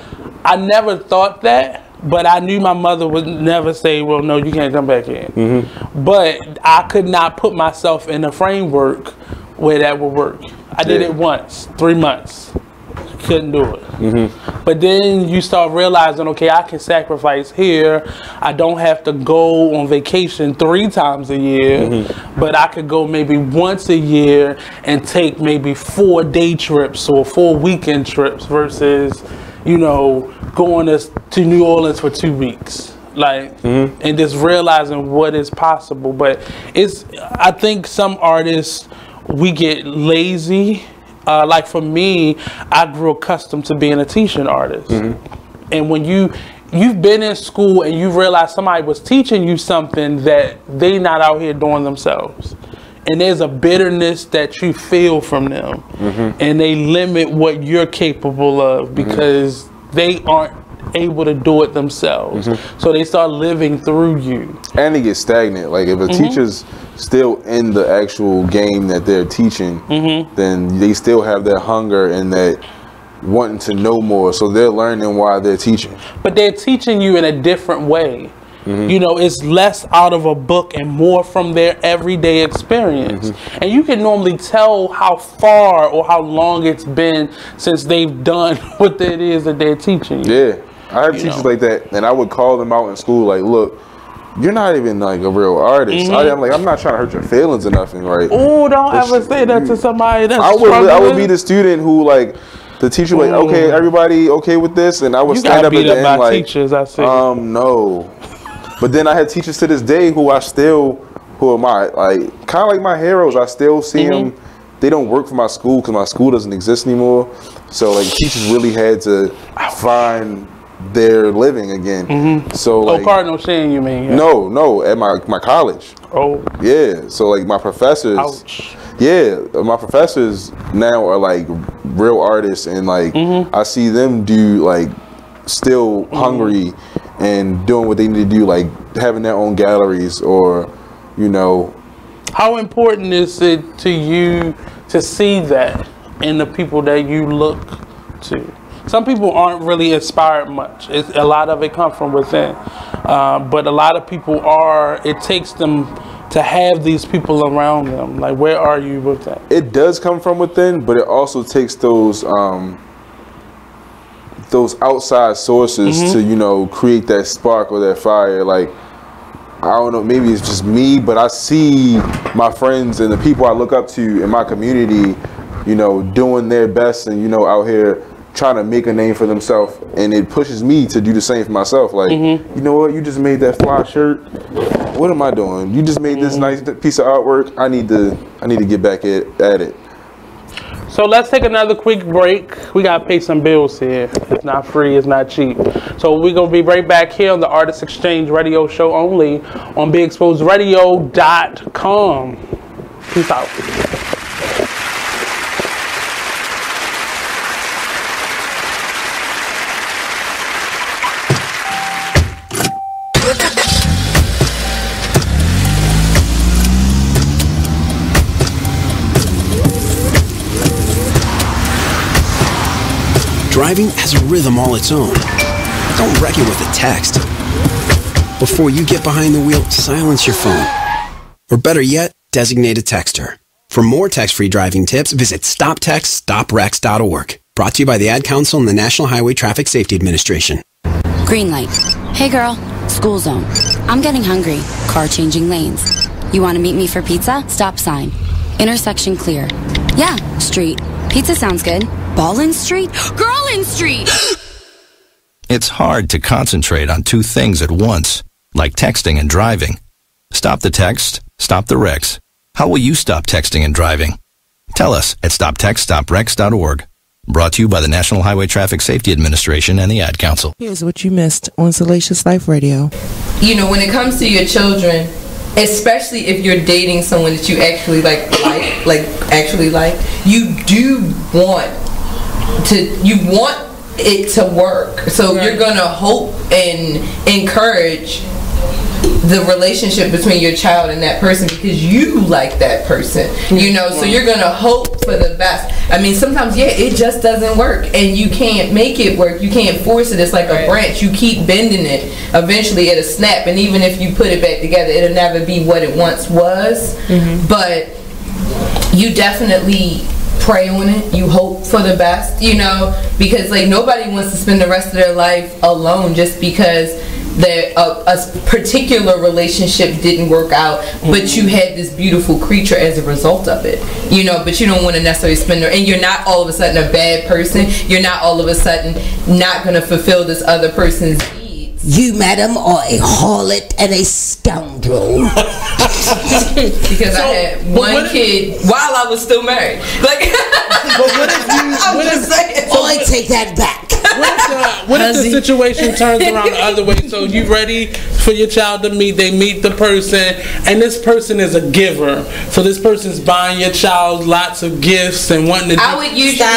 never thought that, but I knew my mother would never say, well, no, you can't come back in. But I could not put myself in a framework where that would work. I did it once, 3 months. Couldn't do it. But then you start realizing, okay, I can sacrifice here. I don't have to go on vacation 3 times a year, but I could go maybe once a year and take maybe 4 day trips or 4 weekend trips versus, going to New Orleans for 2 weeks. Like, and just realizing what is possible. But I think some artists, we get lazy. Like for me, I grew accustomed to being a teaching artist. And when you've been in school and you realize somebody was teaching you something that they not out here doing themselves, and there's a bitterness that you feel from them, and they limit what you're capable of because they aren't able to do it themselves. So they start living through you. And they get stagnant. Like if a teacher's still in the actual game that they're teaching, then they still have that hunger and that wanting to know more. So they're learning while they're teaching. But they're teaching you in a different way. You know, it's less out of a book and more from their everyday experience. And you can normally tell how far or how long it's been since they've done what it is that they're teaching you. Yeah, I have teachers like that, and I would call them out in school like, look, you're not even like a real artist. I'm like, I'm not trying to hurt your feelings or nothing, right? Oh, don't ever say that to somebody that's I would be the student who like, the teacher like, okay, everybody okay with this? And I would stand up at the end like, teachers, I see. No. But then I had teachers to this day who who are my, like, kind of like my heroes. I still see them. They don't work for my school because my school doesn't exist anymore. So, like, teachers really had to find their living again. So, like, Cardinal Shane, you mean? Yeah. No, at my college. Oh. Yeah, so, like, my professors. Ouch. Yeah, my professors now are, like, real artists. And, like, I see them do, like, still hungry and doing what they need to do, like having their own galleries or, you know. How important is it to you to see that in the people that you look to? Some people aren't really inspired much. A lot of it comes from within. But a lot of people are, it takes them to have these people around them. Like, where are you with that? It does come from within, but it also takes those outside sources to, you know, create that spark or that fire. Like, I don't know, maybe it's just me, but I see my friends and the people I look up to in my community, you know, doing their best and, you know, out here trying to make a name for themselves, and it pushes me to do the same for myself. Like, you know what, you just made that fly shirt. What am I doing? You just made this nice piece of artwork. I need to get back at it. So let's take another quick break. We gotta pay some bills here. It's not free, it's not cheap. So we're gonna be right back here on the Artist Exchange Radio Show only on BeExposedRadio.com. Peace out. Driving has a rhythm all its own. Don't wreck it with a text. Before you get behind the wheel, silence your phone. Or better yet, designate a texter. For more text-free driving tips, visit stoptextstoprex.org. Brought to you by the Ad Council and the National Highway Traffic Safety Administration. Green light. Hey girl, school zone. I'm getting hungry. Car changing lanes. You want to meet me for pizza? Stop sign. Intersection clear. Yeah, street. Pizza sounds good. Ballin Street? Girlin Street! It's hard to concentrate on two things at once, like texting and driving. Stop the text, stop the wrecks. How will you stop texting and driving? Tell us at stoptextstoprex.org. Brought to you by the National Highway Traffic Safety Administration and the Ad Council. Here's what you missed on Salacious Life Radio. You know, when it comes to your children, especially if you're dating someone that you actually like, you do want it to work. So you're gonna hope and encourage the relationship between your child and that person because you like that person, you know. So you're gonna hope for the best. I mean, sometimes it just doesn't work, and you can't make it work. You can't force it. It's like a branch. You keep bending it. Eventually, it'll snap, and even if you put it back together, it'll never be what it once was. But you definitely pray on it. You hope for the best, you know, because like nobody wants to spend the rest of their life alone just because a particular relationship didn't work out, but you had this beautiful creature as a result of it, you know. But you don't want to necessarily spend and you're not all of a sudden a bad person. You're not all of a sudden not going to fulfill this other person's needs. You, madam, are a harlot and a scoundrel. Because I had one kid while I was still married. Like, but what if you? I take that back. What if the situation turns around the other way? So you ready for your child to meet? They meet the person, and this person is a giver. So this person's buying your child lots of gifts and wanting to. I would usually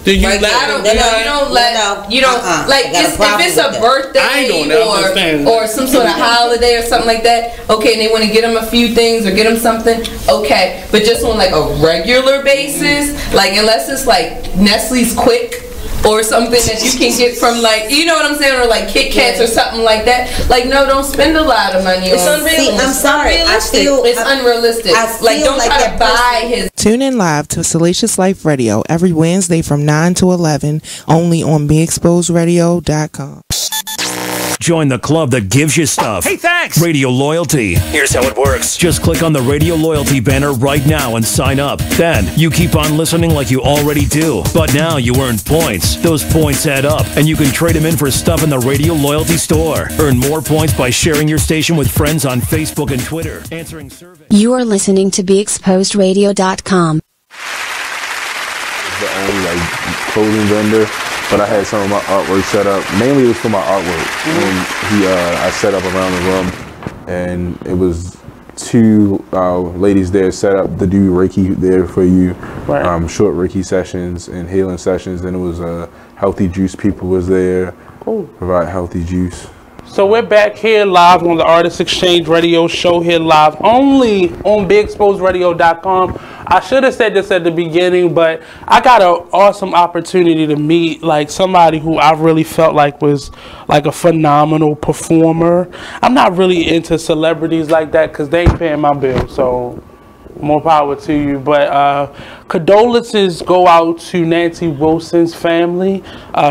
Do you like, you don't like if it's a birthday or some sort of holiday or something like that, okay, and they want to get them a few things or get them something, okay, but just on like a regular basis, like unless it's like Nestle's Quick or something that you can get from like, you know what I'm saying, or like Kit Kats or something like that. Like, no, don't spend a lot of money on. I'm sorry. It's unrealistic. Like, don't try to buy his. Tune in live to Salacious Life Radio every Wednesday from 9 to 11, only on BeExposedRadio.com. Join the club that gives you stuff. Hey, thanks! Radio Loyalty. Here's how it works. Just click on the Radio Loyalty banner right now and sign up. Then, you keep on listening like you already do. But now you earn points. Those points add up, and you can trade them in for stuff in the Radio Loyalty store. Earn more points by sharing your station with friends on Facebook and Twitter. Answering surveys. You are listening to BeExposedRadio.com. The only clothing vendor. But I had some of my artwork set up. Mainly it was for my artwork. And I set up around the room, and it was 2 ladies there set up to do Reiki there for you. Right. Short Reiki sessions and healing sessions. And it was healthy juice people was there. Cool. Provide healthy juice. So we're back here live on the Artist Exchange Radio Show, here live only on BeExposedRadio.com. I should have said this at the beginning, but I got an awesome opportunity to meet like somebody who I really felt like was like a phenomenal performer. I'm not really into celebrities like that because they ain't paying my bill, so more power to you. But condolences go out to Nancy Wilson's family.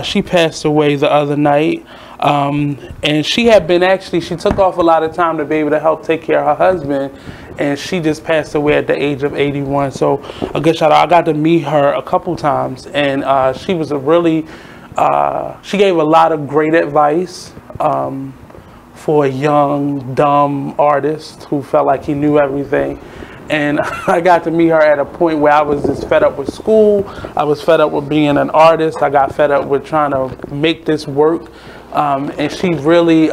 She passed away the other night. And she had been she took off a lot of time to be able to help take care of her husband, and she just passed away at the age of 81. So a good shout out. I got to meet her a couple times, and she was a really she gave a lot of great advice for a young dumb artist who felt like he knew everything. And I got to meet her at a point where I was just fed up with school. I was fed up with being an artist. I got fed up with trying to make this work. And she really,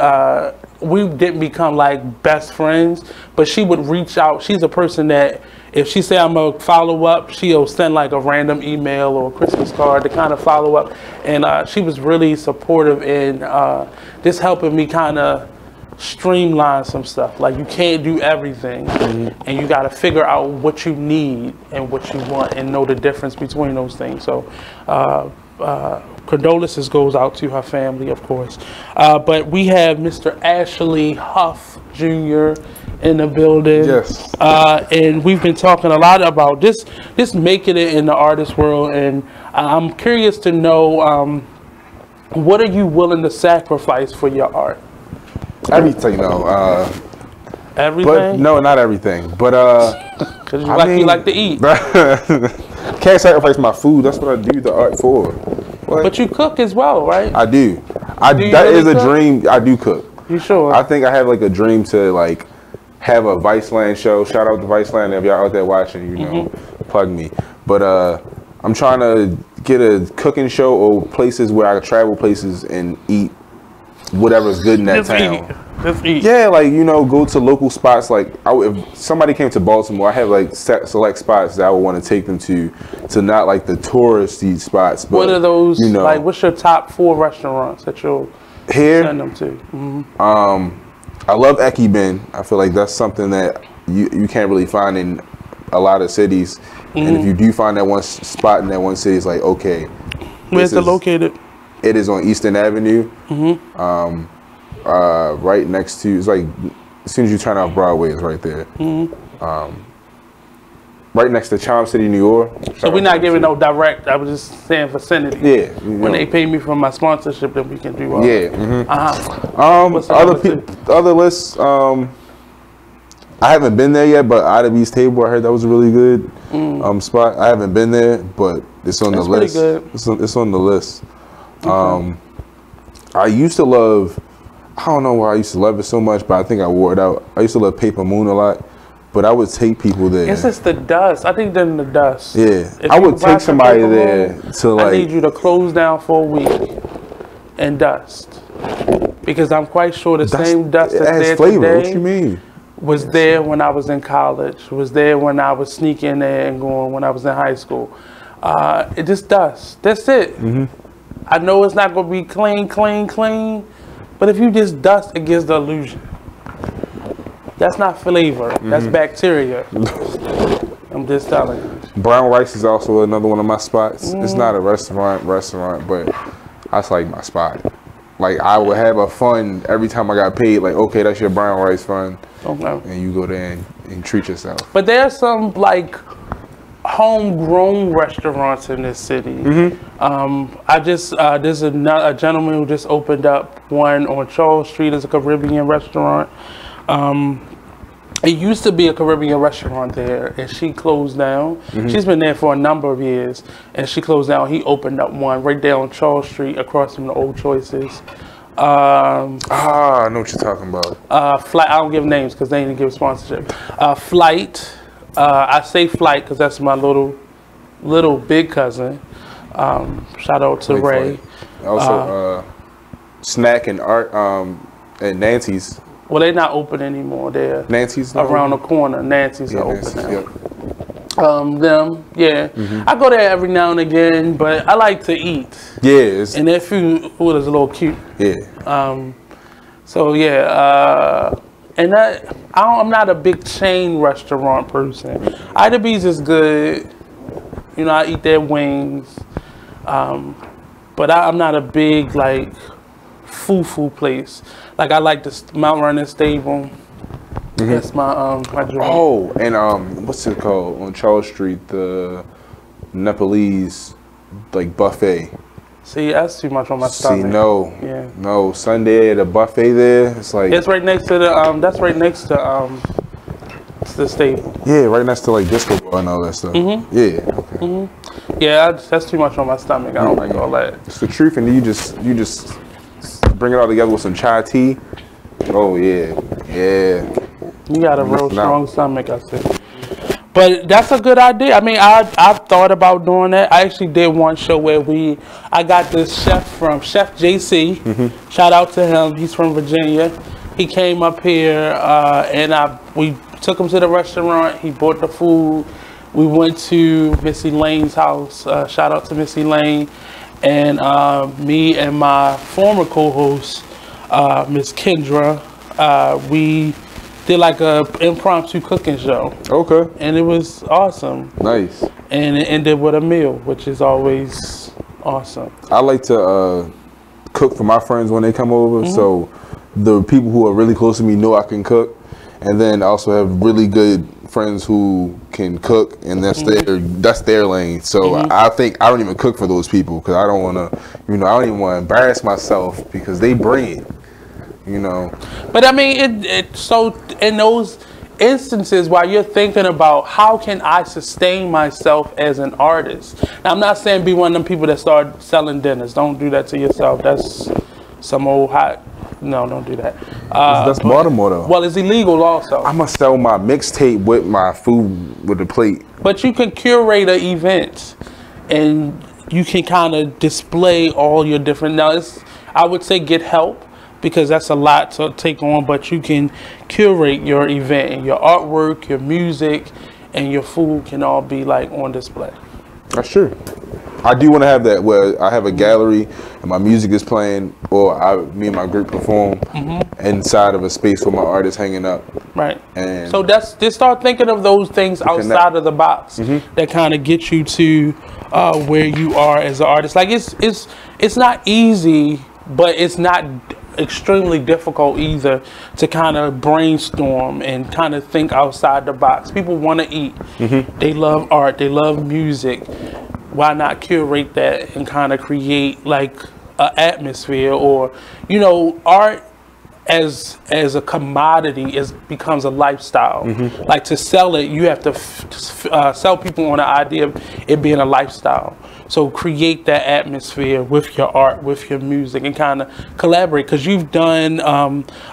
we didn't become like best friends, but she would reach out. She's a person that if she say I'm gonna follow up, she'll send like a random email or a Christmas card to kind of follow up. And she was really supportive in just helping me kind of streamline some stuff. Like, you can't do everything, and you got to figure out what you need and what you want and know the difference between those things. So condolences goes out to her family, of course. But we have Mr. Ashley Huff Jr. in the building. Yes. And we've been talking a lot about this making it in the artist world, and I'm curious to know what are you willing to sacrifice for your art? Everything, everything? But, no, not everything. But because you like to eat. Can't sacrifice my food. That's what I do the art for. What? But you cook as well, right? I do. That really is a dream. I do cook. You sure? I think I have like a dream to like have a Viceland show. Shout out to Viceland if y'all out there watching. You know, plug me. But I'm trying to get a cooking show or places where I can travel places and eat whatever's good in that town. Just eat. Yeah, like, go to local spots. Like, if somebody came to Baltimore, I have like select spots that I would want to take them to not like the touristy spots. But, what are those? Like, what's your top 4 restaurants that you'll send them to? I love Eki Ben. I feel like that's something that you can't really find in a lot of cities. And if you do find that one spot in that one city, it's like, okay. Where's it located? It is on Eastern Avenue. Right next to, it's like, as soon as you turn off Broadway, it's right there. Right next to Charm City, New York. So we're not giving no direct, I was just saying vicinity. Yeah. When they pay me for my sponsorship, then we can do all other lists, I haven't been there yet, but Ida B's Table, I heard that was a really good spot. I haven't been there, but it's on the list. It's on the list. I used to love, I don't know why I used to love it so much, but I think I wore it out. I used to love Paper Moon a lot, but I would take people there. It's just the dust. I think they're in the dust. Yeah, I would take somebody there to like. I need you to close down for a week and dust, because I'm quite sure the same dust that's there flavor. today. What you mean? Was there when I was in college. Was there when I was sneaking there and going when I was in high school. It just dust. That's it. I know it's not going to be clean, but if you just dust, it gives the illusion. That's not flavor. That's bacteria. I'm just telling you. Brown rice is also another one of my spots. It's not a restaurant, but that's like my spot. Like I would have a fund every time I got paid. Like, okay, that's your brown rice fund, and you go there and treat yourself. But there's some like homegrown restaurants in this city. I just there's a gentleman who just opened up one on Charles Street. It's a Caribbean restaurant. It used to be a Caribbean restaurant there, and she closed down. She's been there for a number of years, and she closed down. He opened up one right there on Charles Street, across from the Old Choices. I know what you're talking about. Flight. I don't give names because they didn't give sponsorship. Flight. I say Flight because that's my little big cousin. Shout out to Ray. Also, Snack and Art at Nancy's. Well, they're not open anymore. They're Nancy's around the corner. Nancy's are open now. Yep. I go there every now and again, but I like to eat. Yeah. And their food is a little cute. Yeah. So yeah, and I'm not a big chain restaurant person. Idabees is good. You know, I eat their wings. But I'm not a big like foo place. Like I like the Mount Vernon Stable. That's my dream. Oh, and what's it called on Charles Street? The Nepalese like buffet. See, that's too much on my stomach. No. Sunday the buffet there. It's like it's right next to the that's right next to the stable. Yeah, right next to like disco bar and all that stuff. Yeah. Okay. Yeah, that's too much on my stomach. I don't like all that. It's the truth, and you just bring it all together with some chai tea. Oh yeah. You got a real strong stomach, I see. But that's a good idea. I mean, I've thought about doing that. I actually did one show where I got this chef from Chef JC. Shout out to him. He's from Virginia. He came up here and we took him to the restaurant. He bought the food. We went to Missy Lane's house. Shout out to Missy Lane. And me and my former co-host, Miss Kendra, we did like a impromptu cooking show. Okay. And it was awesome. Nice. And it ended with a meal, which is always awesome. I like to cook for my friends when they come over. So the people who are really close to me know I can cook. And then I also have really good friends who can cook, and that's their lane. So I think I don't even cook for those people because I don't want to, I don't even want to embarrass myself because they bring it. But I mean, so in those instances while you're thinking about how can I sustain myself as an artist. Now, I'm not saying be one of them people that start selling dinners. Don't do that to yourself. That's some old hot. No, don't do that. That's Baltimore though. Well, it's illegal also. I'm gonna sell my mixtape with my food with the plate. But you can curate an event, and you can kind of display all your different. Now, I would say get help, because that's a lot to take on, but you can curate your event, and your artwork, your music, and your food can all be like on display. That's true. I do want to have that where I have a gallery and my music is playing, or me and my group perform inside of a space where my art is hanging up. Right. And so just start thinking of those things outside of the box that kind of get you to where you are as an artist. Like it's not easy, but it's not extremely difficult either to kind of brainstorm and kind of think outside the box. People want to eat. They love art. They love music. Why not curate that and kind of create like an atmosphere, or art as a commodity becomes a lifestyle. Like to sell it, you have to sell people on the idea of it being a lifestyle. So create that atmosphere with your art, with your music, and kind of collaborate, because you've done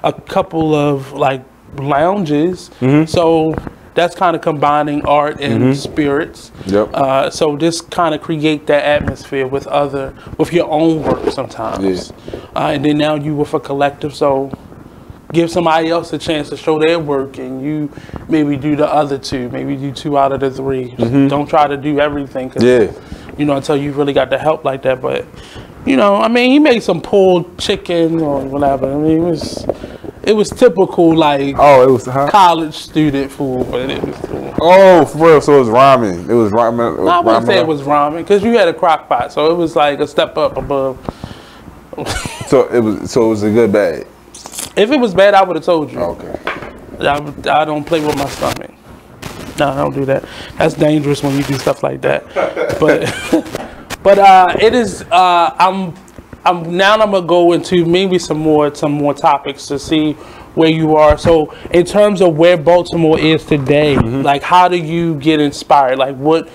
a couple of like lounges. So that's kind of combining art and spirits. Yep. So just kind of create that atmosphere with your own work sometimes. And then now you with a collective, so give somebody else a chance to show their work, and you maybe do the other two, maybe do 2 out of the 3. Don't try to do everything. you know, until you really got the help like that. But, you know, I mean, he made some pulled chicken or whatever. I mean, it was typical, like, it was college student food, but it was cool. Oh, for real? So it was ramen. It was ramen. No, I wouldn't say it was ramen, because you had a crock pot, so it was like a step up above. So it was a good bag. If it was bad, I would have told you. Okay. I don't play with my stomach. No, I don't do that. That's dangerous when you do stuff like that. But it is. I'm gonna go into maybe some more topics to see where you are. So in terms of where Baltimore is today, like, how do you get inspired? Like, what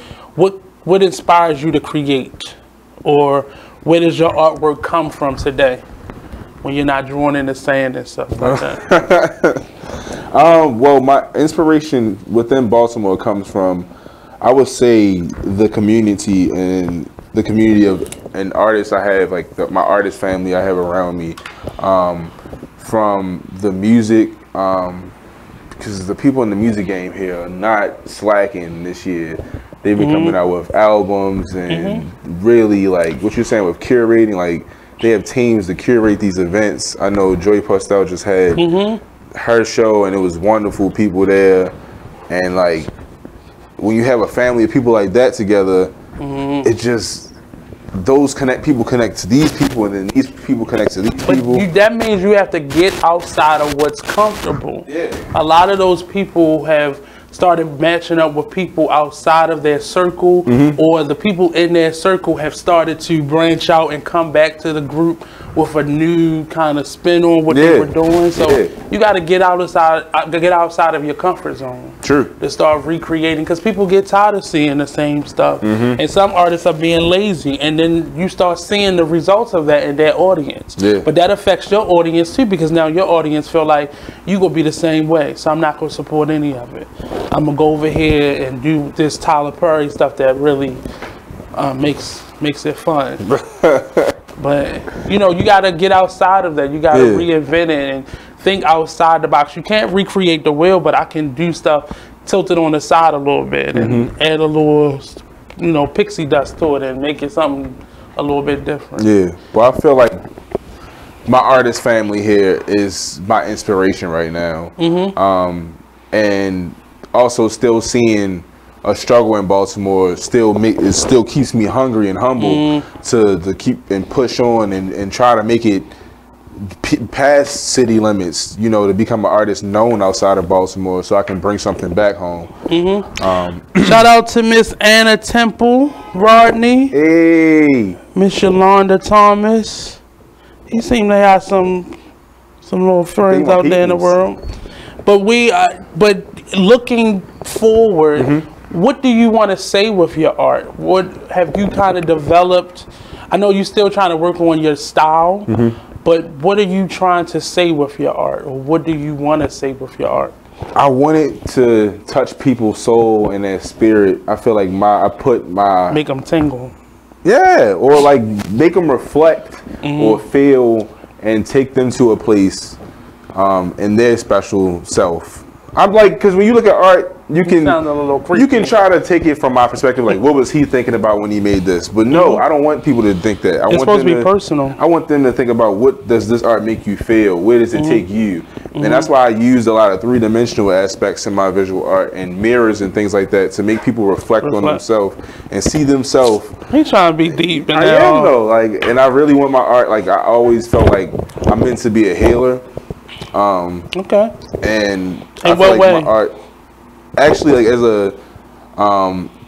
inspires you to create, or where does your artwork come from today when you're not drawing in the sand and stuff like that? Well, my inspiration within Baltimore comes from, I would say, the community and the community of and artists I have, like my artist family I have around me, from the music, because the people in the music game here are not slacking this year. They've been coming out with albums and really, like what you're saying with curating, like they have teams to curate these events. I know Joy Postel just had her show and it was wonderful people there, and like when you have a family of people like that together, it just people connect to these people, and then these people connect to these people. That means you have to get outside of what's comfortable. Yeah. A lot of those people have started matching up with people outside of their circle, or the people in their circle have started to branch out and come back to the group with a new kind of spin on what they were doing. So you got to get outside of your comfort zone. True. To start recreating, because people get tired of seeing the same stuff, and some artists are being lazy, and then you start seeing the results of that in their audience. Yeah. But that affects your audience too, because now your audience feel like you gonna be the same way, so I'm not gonna support any of it. I'm gonna go over here and do this Tyler Perry stuff that really makes it fun. But you know, you gotta get outside of that. You gotta reinvent it and think outside the box. You can't recreate the wheel, but I can do stuff tilted on the side a little bit and add a little, you know, pixie dust to it and make it something a little bit different. Yeah. Well, I feel like my artist family here is my inspiration right now. And also still seeing a struggle in Baltimore still keeps me hungry and humble to keep and push on and try to make it past city limits, you know, to become an artist known outside of Baltimore, so I can bring something back home. Shout out to Miss Anna Temple Rodney. Hey, Miss Yolanda Thomas. He seemed to have some little friends out there in the world. But but looking forward, what do you want to say with your art? What have you kind of developed? I know you're still trying to work on your style, but what are you trying to say with your art? Or what do you want to say with your art? I wanted to touch people's soul and their spirit. I feel like make them tingle. Yeah, or like make them reflect or feel and take them to a place in their special self. I'm like, because when you look at art, you can try to take it from my perspective, like what was he thinking about when he made this? But no, I don't want people to think that. It's supposed to be personal. I want them to think about, what does this art make you feel? Where does it take you? And that's why I used a lot of three-dimensional aspects in my visual art and mirrors and things like that to make people reflect on themselves and see themselves. He's trying to be deep. I am though, like, and I really want my art. Like, I always felt like I'm meant to be a healer. And I feel like my art, actually, like as a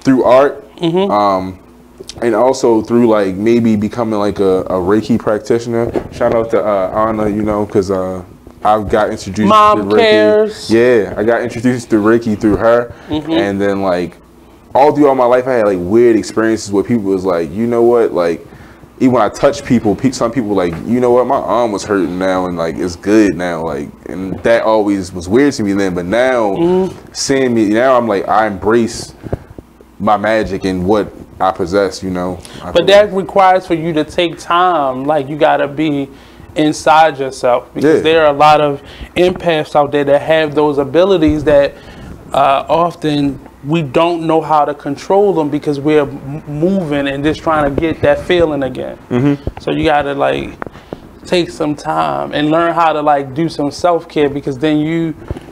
through art, and also through like maybe becoming like a Reiki practitioner. Shout out to Anna, you know, because I got introduced to Reiki. Cares. Yeah, I got introduced to Reiki through her, and then like all throughout my life, I had like weird experiences where people was like, you know what, like. Even when I touch people, some people like, you know what, my arm was hurting now and like it's good now, like, and that always was weird to me then. But now, seeing me now, I'm like, I embrace my magic and what I possess, you know. But that requires for you to take time, like you gotta be inside yourself, because there are a lot of empaths out there that have those abilities that often we don't know how to control them because we're moving and just trying to get that feeling again. So you got to like take some time and learn how to like do some self-care, because then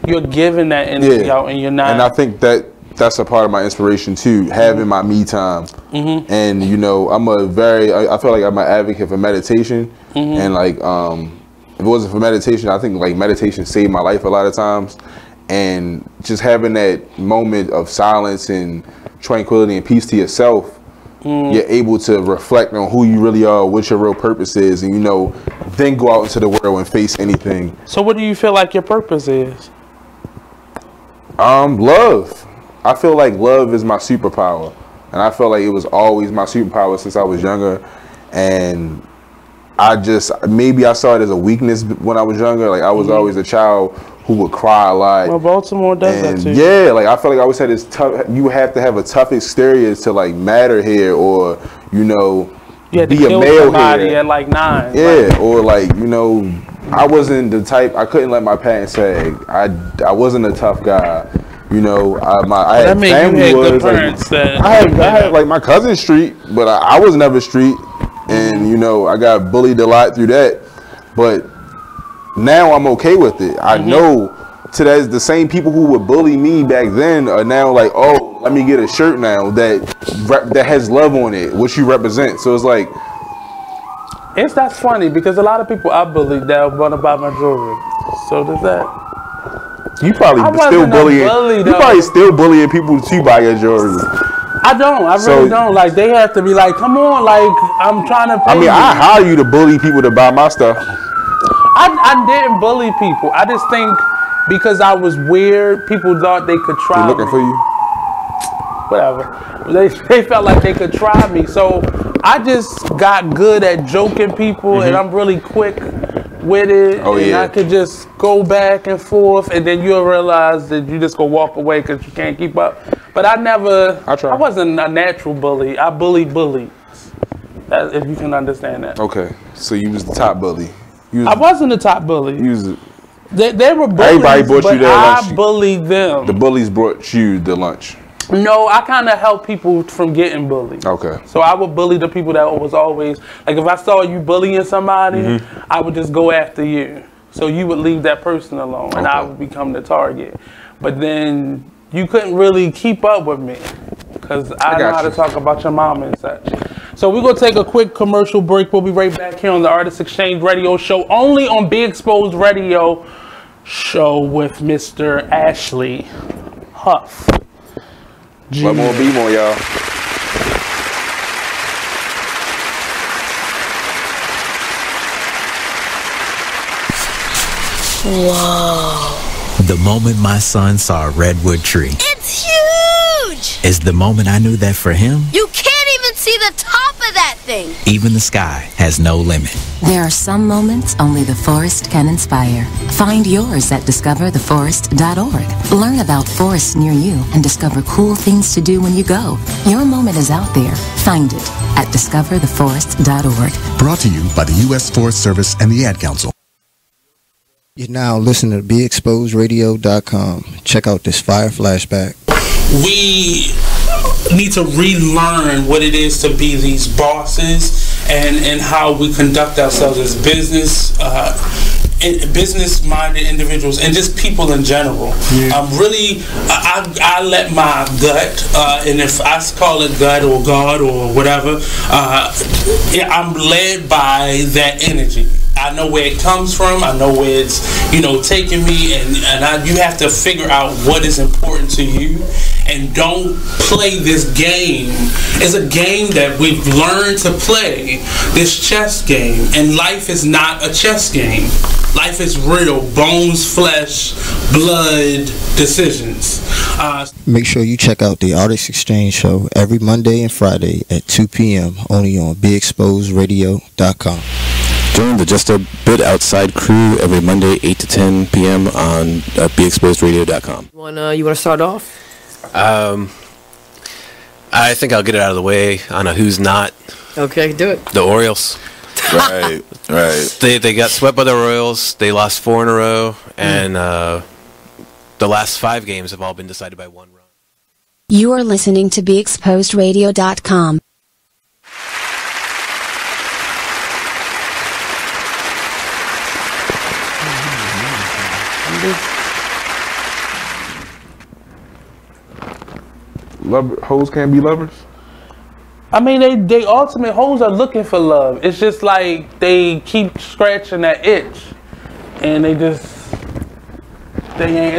you're giving that energy out and you're not. And I think that's a part of my inspiration too, having my me time. And you know, I feel like I'm an advocate for meditation. And like if it wasn't for meditation, I think like meditation saved my life a lot of times. And just having that moment of silence and tranquility and peace to yourself, you're able to reflect on who you really are, what your real purpose is, and you know, then go out into the world and face anything. So what do you feel like your purpose is? Love. I feel like love is my superpower, and I feel like it was always my superpower since I was younger. And maybe I saw it as a weakness when I was younger. Like I was always a child who would cry a lot. Well, Baltimore does that too. Yeah, like I feel like I always had this tough. You have to have a tough exterior to like matter here, or you know, you had to be a kill male somebody here at like 9. Yeah, or like you know, I wasn't the type. I couldn't let my pants sag. I wasn't a tough guy. You know, I had family was like, I had like my cousin street, but I was never street, and you know, I got bullied a lot through that, but. Now I'm okay with it. I know today's the same people who would bully me back then are now like, oh, let me get a shirt now that has love on it, what you represent. So it's like, that's funny because a lot of people I bullied that want to buy my jewelry. So does that? You probably still bullying. You probably still bullying people to buy your jewelry. I don't. I really don't. Like they have to be like, come on, like I'm trying to. Pay I hire you to bully people to buy my stuff. I didn't bully people. I just think because I was weird, people thought they could try me. Looking for you? Whatever. They felt like they could try me. So I just got good at joking people, and I'm really quick with it. I could just go back and forth, and then you'll realize that you just go walk away because you can't keep up. But I wasn't a natural bully. I bullied bullies, if you can understand that. Okay, so you was the top bully. I wasn't the top bully. They were bullies, everybody brought you their lunch. I bullied them. The bullies brought you the lunch. No, I kind of helped people from getting bullied. Okay. So I would bully the people that was always, like if I saw you bullying somebody, I would just go after you. So you would leave that person alone, and I would become the target. But then you couldn't really keep up with me because I know how to talk about your mom and such. So we're going to take a quick commercial break. We'll be right back here on the Artist Exchange Radio Show, only on Be Exposed Radio Show with Mr. Ashley Huff. One more, be more, y'all. Whoa. The moment my son saw a redwood tree. It's huge! Is the moment I knew that for him, you can't even see the top of that thing. Even the sky has no limit. There are some moments only the forest can inspire. Find yours at discovertheforest.org. Learn about forests near you and discover cool things to do when you go. Your moment is out there. Find it at discovertheforest.org. Brought to you by the U.S. Forest Service and the Ad Council. You're now listening to BeExposedRadio.com. Check out this fire flashback. We need to relearn what it is to be these bosses and how we conduct ourselves as business-minded individuals and just people in general. I let my gut, and if I call it gut or God or whatever, I'm led by that energy. I know where it comes from. I know where it's, taking me, and you have to figure out what is important to you, and don't play this game. It's a game that we've learned to play, this chess game, and life is not a chess game. Life is real, bones, flesh, blood, decisions. Make sure you check out the Artist Exchange Show every Monday and Friday at 2 p.m. only on BeExposedRadio.com. Join the Just a Bit Outside crew every Monday, 8 to 10 p.m. on BeExposedRadio.com. You want to start off? I think I'll get it out of the way on a who's not. Okay, do it. The Orioles. Right. They got swept by the Royals. They lost 4 in a row, and the last 5 games have all been decided by 1 run. You are listening to BeExposedRadio.com. Hoes can't be lovers? I mean, they ultimate hoes are looking for love. It's just like they keep scratching that itch, and it's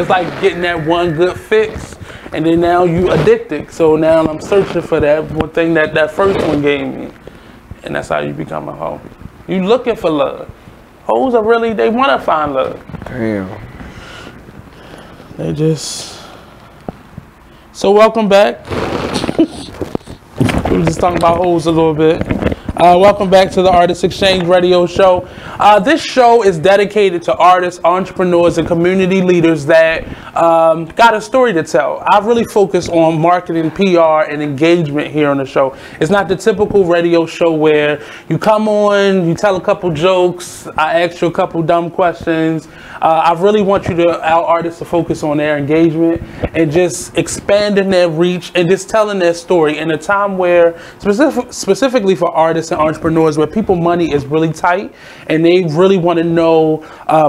like getting that one good fix, and then now you addicted. So now I'm searching for that one thing that first one gave me, and that's how you become a hoe. You looking for love. Hoes are really, they want to find love. Damn. They just. So welcome back. We were just talking about hoes a little bit. Welcome back to the Artist Exchange Radio Show. This show is dedicated to artists, entrepreneurs, and community leaders that got a story to tell. I really focus on marketing, PR, and engagement here on the show. It's not the typical radio show where you come on, you tell a couple jokes, I ask you a couple dumb questions. I really want our artists to focus on their engagement and just expanding their reach and just telling their story in a time where, specifically for artists and entrepreneurs, where people money is really tight and they really want to know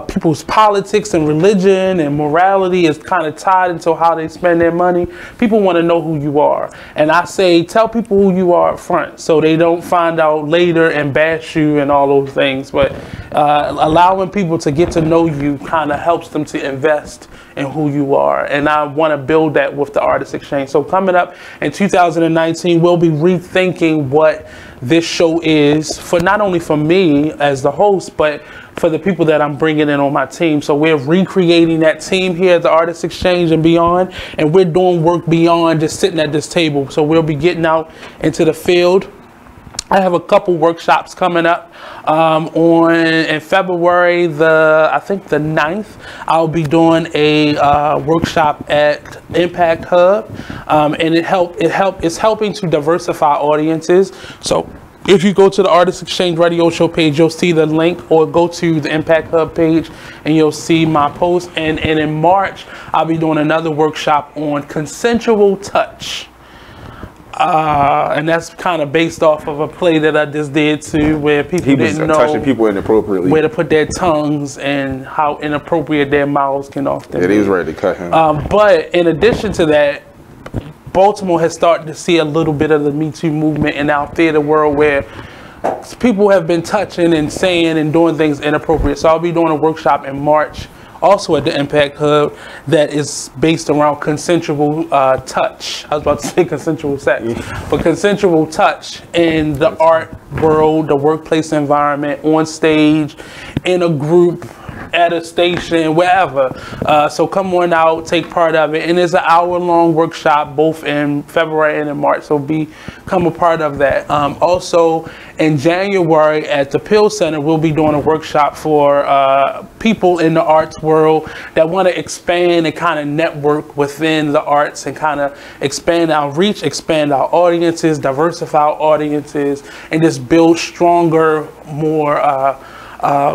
people's politics and religion and morality is kind of tied into how they spend their money. People want to know who you are, and I say tell people who you are up front so they don't find out later and bash you and all those things. But allowing people to get to know you kind of helps them to invest in who you are, and I want to build that with the Artist Exchange. So coming up in 2019, we'll be rethinking what this show is, for not only for me as the host, but for the people that I'm bringing in on my team. So we're recreating that team here at the Artist Exchange and beyond, and we're doing work beyond just sitting at this table. So we'll be getting out into the field. I have a couple workshops coming up in February, I think the 9th. I'll be doing a workshop at Impact Hub, and it's helping to diversify audiences. So if you go to the Artist Exchange Radio Show page, you'll see the link, or go to the Impact Hub page and you'll see my post. And in March, I'll be doing another workshop on consensual touch. And that's kind of based off of a play that I just did too, where people didn't know touching people inappropriately, where to put their tongues and how inappropriate their mouths can often be. Yeah, he was ready to cut him. But in addition to that, Baltimore has started to see a little bit of the Me Too movement in our theater world, where people have been touching and saying and doing things inappropriate. So I'll be doing a workshop in March, also at the Impact Hub, that is based around consensual touch. I was about to say consensual sex, but consensual touch in the art world, the workplace environment, on stage, in a group, at a station, wherever. So come on out, take part of it. And it's an hour-long workshop, both in February and in March. So become a part of that. Also, in January at the Pill Center, we'll be doing a workshop for people in the arts world that want to expand and kind of network within the arts and kind of expand our reach, expand our audiences, diversify our audiences, and just build stronger, more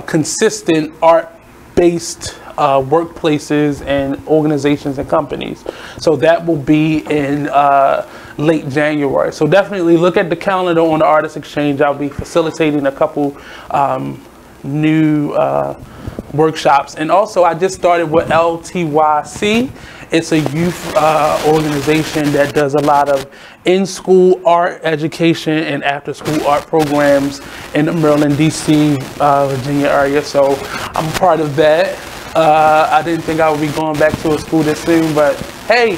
consistent art-based workplaces and organizations and companies. So that will be in late January. So definitely look at the calendar on the Artist Exchange. I'll be facilitating a couple new workshops. And also I just started with LTYC. It's a youth organization that does a lot of in-school art education and after-school art programs in the Maryland, D.C., Virginia area. So I'm part of that. I didn't think I would be going back to a school this soon, but hey,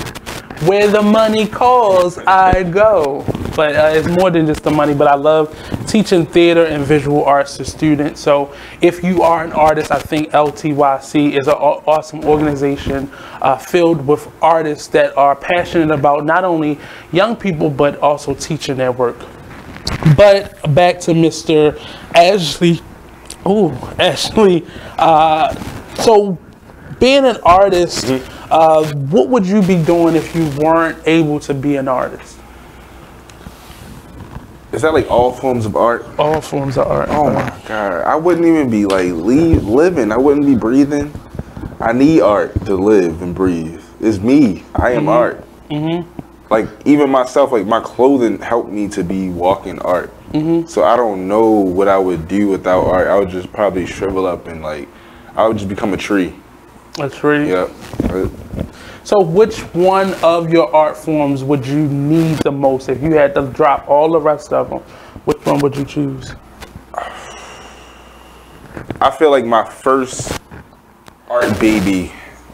where the money calls, I go. But it's more than just the money, but I love teaching theater and visual arts to students. So if you are an artist, I think LTYC is an awesome organization filled with artists that are passionate about not only young people, but also teaching their work. But back to Mr. Ashley. Oh, Ashley. So being an artist, what would you be doing if you weren't able to be an artist? Is that like all forms of art? All forms of art. Oh my God. I wouldn't even be like living. I wouldn't be breathing. I need art to live and breathe. It's me. I am art. Like like even myself, like my clothing helped me to be walking art. So I don't know what I would do without art. I would just probably shrivel up and like I would just become a tree. A tree. Yep. So which one of your art forms would you need the most if you had to drop all the rest of them? Which one would you choose? I feel like my first art baby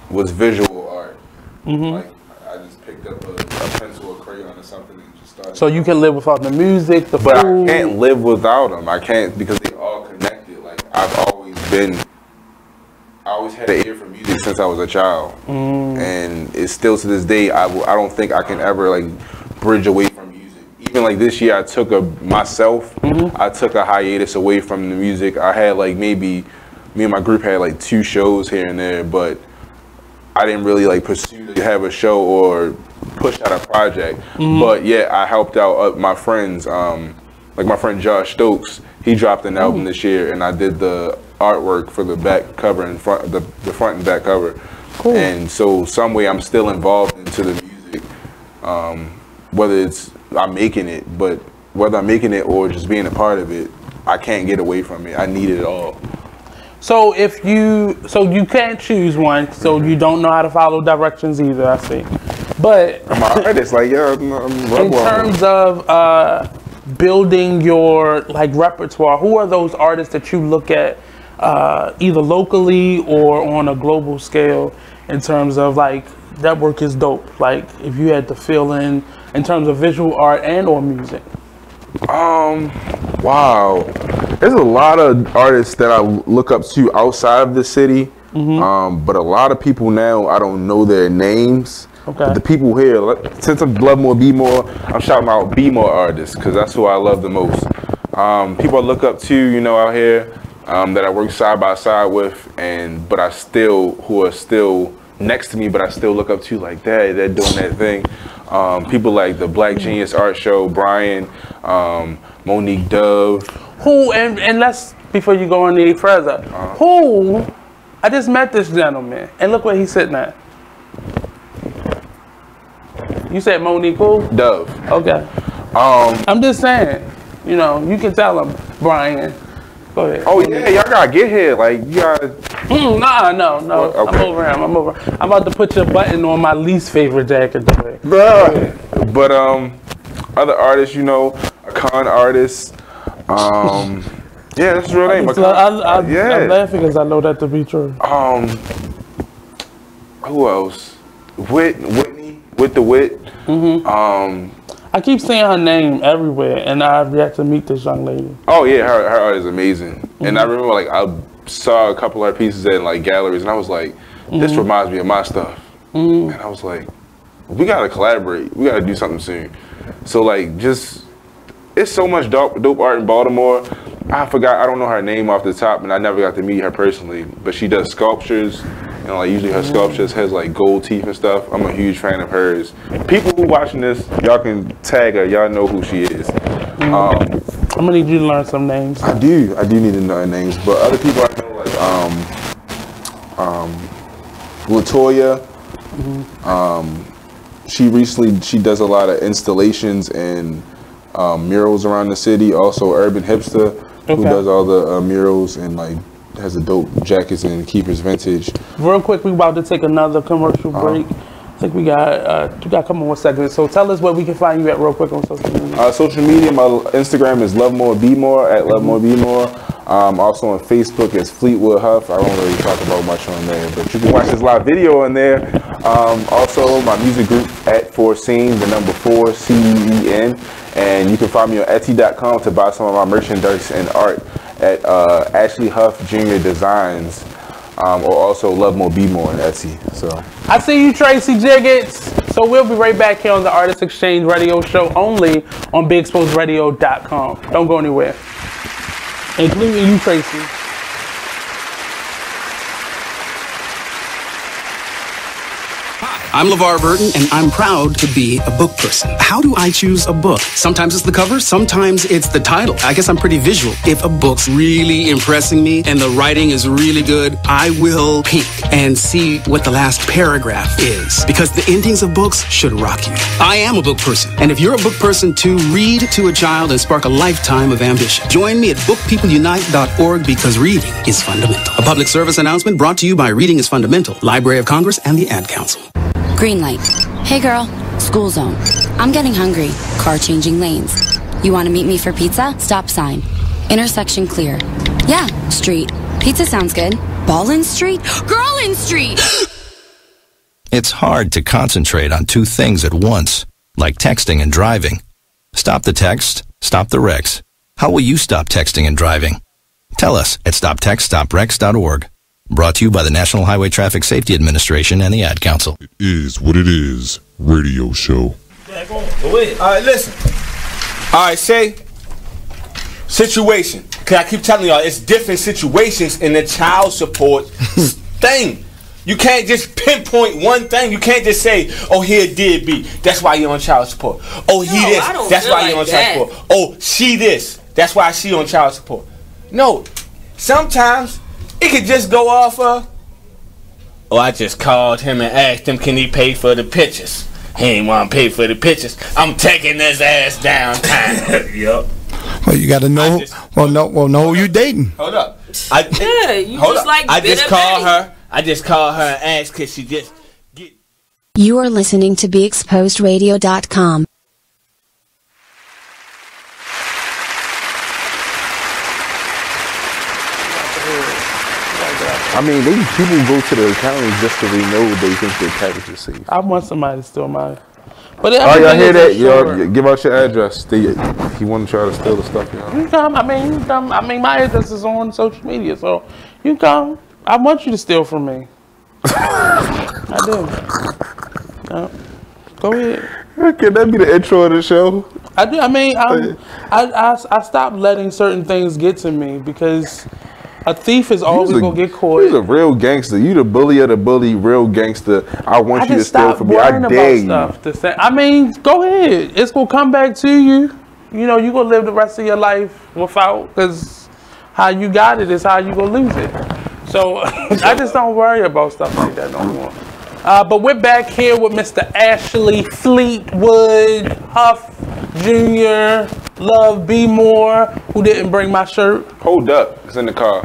was visual art. Like I just picked up a pencil or crayon or something and just started. So you can live without the music, the But food. I can't live without them. I can't because they all connected. Like I always had an ear for music since I was a child, and it's still to this day. I don't think I can ever like bridge away from music. Even like this year, I took I took a hiatus away from the music. I had like maybe me and my group had like 2 shows here and there, but I didn't really like pursue to have a show or push out a project. But yeah, I helped out my friends. Like my friend Josh Stokes, he dropped an album this year, and I did the artwork for the back cover and front, the front and back cover. Cool. And so some way I'm still involved into the music, whether it's I'm making it, but whether I'm making it or just being a part of it, I can't get away from it. I need it all. So you can't choose one, so you don't know how to follow directions either, I see. But I'm an artist, like in terms of building your like repertoire, who are those artists that you look at either locally or on a global scale in terms of like that work is dope? Like if you had to fill in terms of visual art and or music. Wow. There's a lot of artists that I look up to outside of the city, but a lot of people now, I don't know their names. Okay. But the people here, since I'm Love More, Be More, I'm shouting out Be More artists because that's who I love the most. People I look up to, you know, out here that I work side by side with, who are still next to me, but I still look up to like that. They're doing that thing. People like the Black Genius Art Show, Brian, Monique Dove. Who and let's before you go any further, who I just met this gentleman and look where he's sitting at. You said Monique who? Dove. Okay. I'm just saying, you know, you can tell him, Brian. Go ahead. Oh yeah, y'all gotta get here. Like you gotta. No. Okay. I'm over him. I'm about to put your button on my least favorite jacket. Bruh. But other artists, you know, a con artist. Yeah, that's his real name. I'm laughing because I know that to be true. Who else? Whitney with the wit. I keep seeing her name everywhere, and I've yet to meet this young lady. Oh yeah, her art is amazing. And I remember like I saw a couple of her pieces in like galleries, and I was like, this reminds me of my stuff. And I was like, we gotta collaborate. We gotta do something soon. So like, just it's so much dope art in Baltimore. I don't know her name off the top, and I never got to meet her personally. But she does sculptures. You know, like usually her sculptures has like gold teeth and stuff. I'm a huge fan of hers. People who watching this, y'all can tag her. Y'all know who she is. I'm gonna need you to learn some names. I do need to know her names. But other people I know like Latoya. She does a lot of installations and murals around the city. Also, Urban Hipster, who does all the murals and like has the dope jackets and Keepers Vintage. Real quick, we about to take another commercial break. I think we got a couple more seconds. So tell us where we can find you at real quick on social media. Social media, my Instagram is Love More Be More at Love More Be More. Also on Facebook it's Fleetwood Huff. I don't really talk about much on there, but you can watch this live video on there. Also my music group at 4Scene, the number 4 CEN, and you can find me on Etsy.com to buy some of my merchandise and art at Ashley Huff Jr. Designs, or also Love More Be More on Etsy. So I see you, Tracy Jiggets. So we'll be right back here on the Artist Exchange Radio Show, only on BigExposedRadio.com. Don't go anywhere, including you, Tracy. Hi, I'm LeVar Burton, and I'm proud to be a book person. How do I choose a book? Sometimes it's the cover, sometimes it's the title. I guess I'm pretty visual. If a book's really impressing me and the writing is really good, I will peek and see what the last paragraph is. Because the endings of books should rock you. I am a book person, and if you're a book person too, read to a child and spark a lifetime of ambition. Join me at bookpeopleunite.org because reading is fundamental. A public service announcement brought to you by Reading is Fundamental, Library of Congress, and the Ad Council. Green light. Hey girl, school zone. I'm getting hungry. Car changing lanes. You want to meet me for pizza? Stop sign. Intersection clear. Yeah, street. Pizza sounds good. Ballin Street? Girlin Street! It's hard to concentrate on two things at once, like texting and driving. Stop the text, stop the wrecks. How will you stop texting and driving? Tell us at stoptextstopwrecks.org. Brought to you by the National Highway Traffic Safety Administration and the Ad Council. It is what it is. Radio show. Go ahead. All right, listen. All right, say situation. Cause I keep telling y'all, it's different situations in the child support thing. You can't just pinpoint one thing. You can't just say, "Oh, here did be. That's why you're on child support. Oh, he this. That's why you're on child support. Oh, she this. That's why she on child support." No, sometimes it could just go off of, "Oh, I just called him and asked him, can he pay for the pictures? He ain't want to pay for the pictures. I'm taking his ass downtown." Yup. Well, you got to know. Know who you dating. Hold up. I just called her and asked, could she just get. You are listening to BeExposedRadio.com. I mean, people go to the county just so they know they think their package is safe. I want somebody to steal mine. But y'all hear that? Y'all give out your address. He want to try to steal the stuff, y'all. You come. I mean, you come. I mean, my address is on social media, so you come. I want you to steal from me. I do. Go ahead. Can that be the intro of the show? I do. I mean, I stopped letting certain things get to me because a thief is always gonna get caught. You're a real gangster. You the bully of the bully, real gangster. I want you to steal from me. I dare you. I mean, go ahead. It's gonna come back to you. You know, you gonna live the rest of your life without, because how you got it is how you gonna lose it. So I just don't worry about stuff like that no more. But we're back here with Mr. Ashley Fleetwood, Huff Jr., Love Be More, who didn't bring my shirt. Hold up, it's in the car.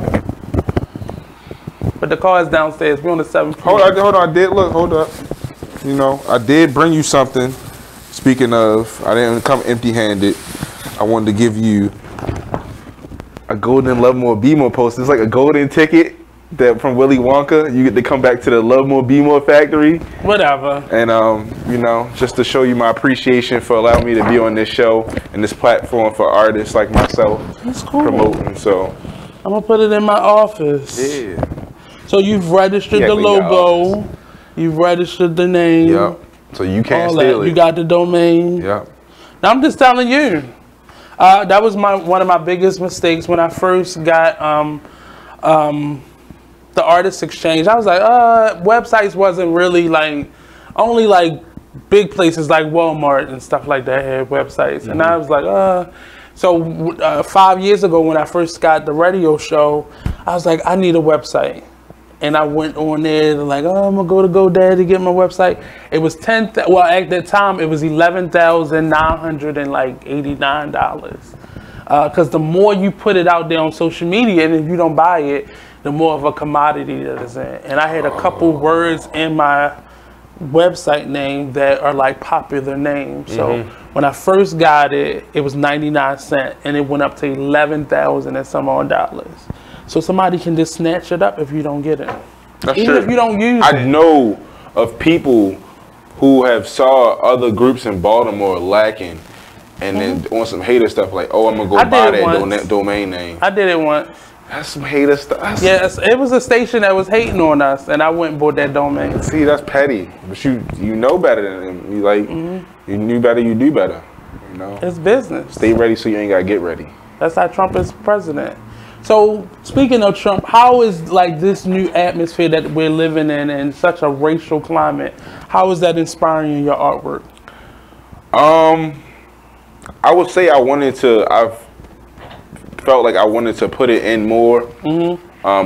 But the car is downstairs. We're on the 7th floor. Hold on, I did look. Hold up. You know, I did bring you something. Speaking of, I didn't come empty-handed. I wanted to give you a golden Love More Be More poster. It's like a golden ticket that from Willy Wonka. You get to come back to the Love More Be More factory. Whatever. And you know, just to show you my appreciation for allowing me to be on this show and this platform for artists like myself. That's cool. Promoting. So I'm gonna put it in my office. Yeah. So you've registered the logo. You've registered the name. Yep. So you can't steal it. You got the domain. Yep. Now I'm just telling you. That was one of my biggest mistakes when I first got the Artist Exchange. I was like, websites wasn't really like, only like big places like Walmart and stuff like that had websites. Mm-hmm. And I was like, so 5 years ago when I first got the radio show, I was like, I need a website. And I went on there like, I'm gonna go to GoDaddy to get my website. It was at that time it was $11,989. Because the more you put it out there on social media, and if you don't buy it, the more of a commodity that is in. And I had a couple words in my website name that are like popular names. So when I first got it, it was 99 cents, and it went up to 11,000 and some odd dollars. So somebody can just snatch it up if you don't get it. That's Even true. if you don't use it. I know of people who have saw other groups in Baltimore lacking, and then on some hater stuff like, oh, I'm gonna go buy that domain name. I did it once. That's some hater stuff. Yes, it was a station that was hating on us, and I went and bought that domain. See, that's petty. But you know better than them. You like, you knew better, you do better. You know, it's business. Stay ready so you ain't gotta get ready. That's how Trump is president. So speaking of Trump, how is like this new atmosphere that we're living in such a racial climate? How is that inspiring your artwork? I would say I've felt like I wanted to put it in more.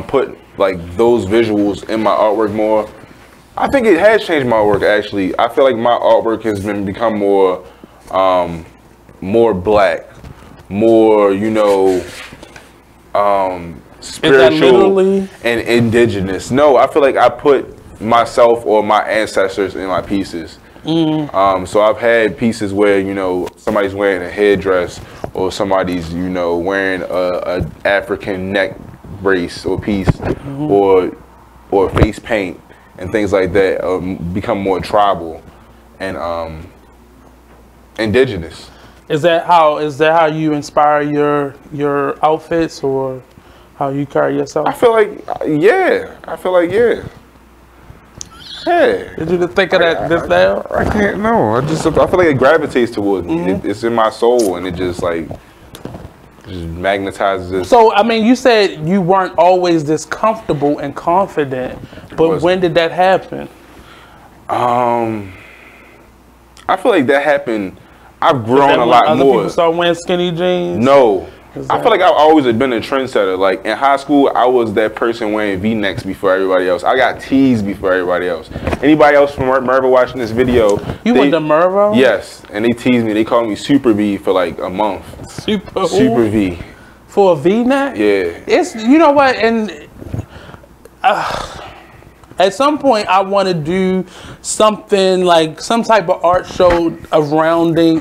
Put like those visuals in my artwork more. I think it has changed my work actually. I feel like my artwork has become more more black, more, you know, spiritual and indigenous. No, I feel like I put myself or my ancestors in my pieces. So I've had pieces where, you know, somebody's wearing a headdress or somebody's, you know, wearing a African neck brace or piece or face paint and things like that, become more tribal and indigenous. Is that how you inspire your outfits or how you carry yourself? I feel like yeah. Hey, did you just think of that just now? I can't. No, I feel like it gravitates towards me. It's in my soul, and it just like just magnetizes it. So I mean, you said you weren't always this comfortable and confident, but when did that happen? I feel like that happened. I've grown a lot more. People start wearing skinny jeans? No. I feel like I've always been a trendsetter. Like in high school, I was that person wearing V-necks before everybody else. I got tees before everybody else. Anybody else from Mervo watching this video? You went to Mervo? Yes, and they teased me. They called me Super V for like a month. Super V. For a V-neck? Yeah. It's, you know what, and at some point I want to do something like some type of art show surrounding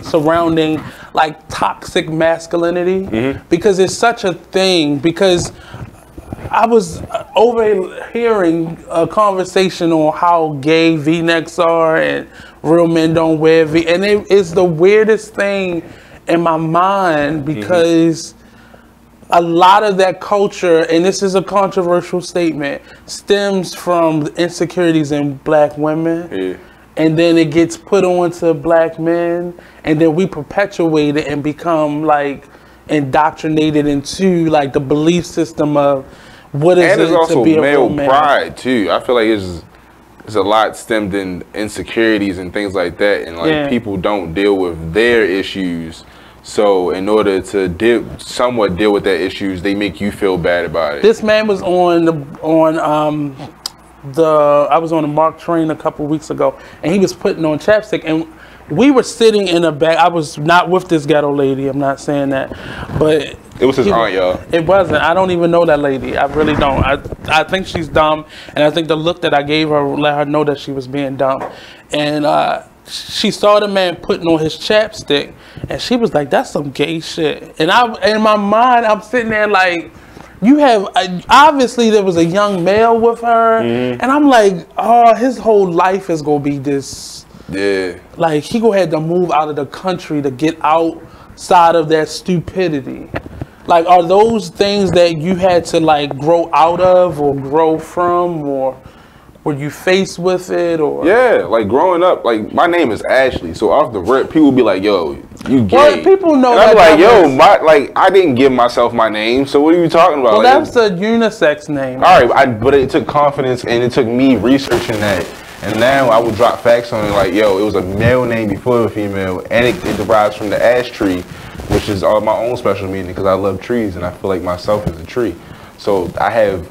like toxic masculinity, because it's such a thing. Because I was overhearing a conversation on how gay V-necks are and real men don't wear V, and it's the weirdest thing in my mind because a lot of that culture, and this is a controversial statement, stems from insecurities in black women. And then it gets put onto black men, and then we perpetuate it and become like indoctrinated into like the belief system of what is and it it's to be a male real man. pride too. I feel like it's a lot stemmed in insecurities and things like that, and like people don't deal with their issues. So in order to somewhat deal with that issues, they make you feel bad about it. This man was I was on a Mark Twain a couple weeks ago, and he was putting on chapstick, and we were sitting in a back. I was not with this ghetto lady. I'm not saying that, but it was his aunt, y'all. It wasn't. I don't even know that lady. I really don't. I think she's dumb, and I think the look that I gave her let her know that she was being dumb. And she saw the man putting on his chapstick, and she was like, "That's some gay shit." And in my mind, I'm sitting there like, you have, obviously there was a young male with her, and I'm like, oh, his whole life is gonna be this. Yeah. Like, he gonna have to move out of the country to get outside of that stupidity. Like, are those things that you had to like grow out of or grow from, or were you faced with it? Or yeah, like growing up, like my name is Ashley, so off the rip, people be like, "Yo, you gay?" Well, people know and that. I'm like, "Yo, I didn't give myself my name, so what are you talking about?" Well, like, that's a unisex name. All right, but it took confidence, and it took me researching that, and now I would drop facts on it, like, "Yo, it was a male name before a female, and it derives from the ash tree, which is my own special meaning because I love trees, and I feel like myself is a tree, so I have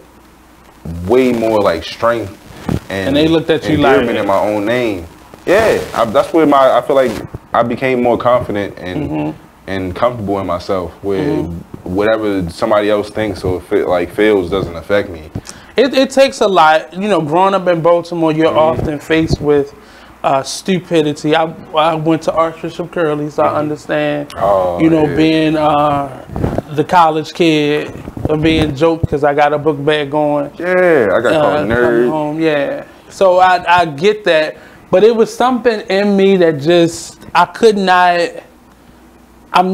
way more like strength." And they looked at you like in my own name. Yeah, that's where I feel like I became more confident and comfortable in myself. Where whatever somebody else thinks or feels doesn't affect me. It takes a lot, you know. Growing up in Baltimore, you're often faced with stupidity. I went to Archbishop Curley, so I understand. Being the college kid. I'm being joked because I got a book bag going. Yeah, I got called nerd. Home, yeah. So I get that, but it was something in me that just I'm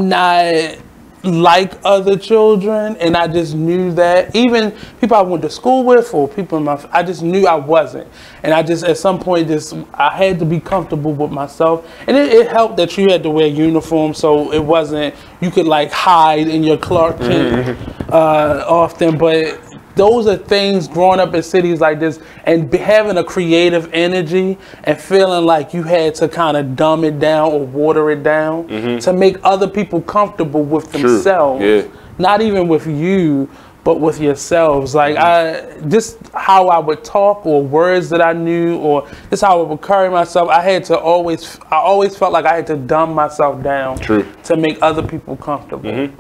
not like other children, and I just knew that. Even people I went to school with or people I just knew I wasn't. And I just, at some point, I had to be comfortable with myself. And it helped that you had to wear uniform, so it wasn't, you could like hide in your Clark Kent often, but those are things growing up in cities like this and having a creative energy and feeling like you had to kind of dumb it down or water it down to make other people comfortable with themselves. Yeah. Not even with you, but with yourselves. Like just how I would talk or words that I knew or just how I would carry myself. I always felt like I had to dumb myself down to make other people comfortable.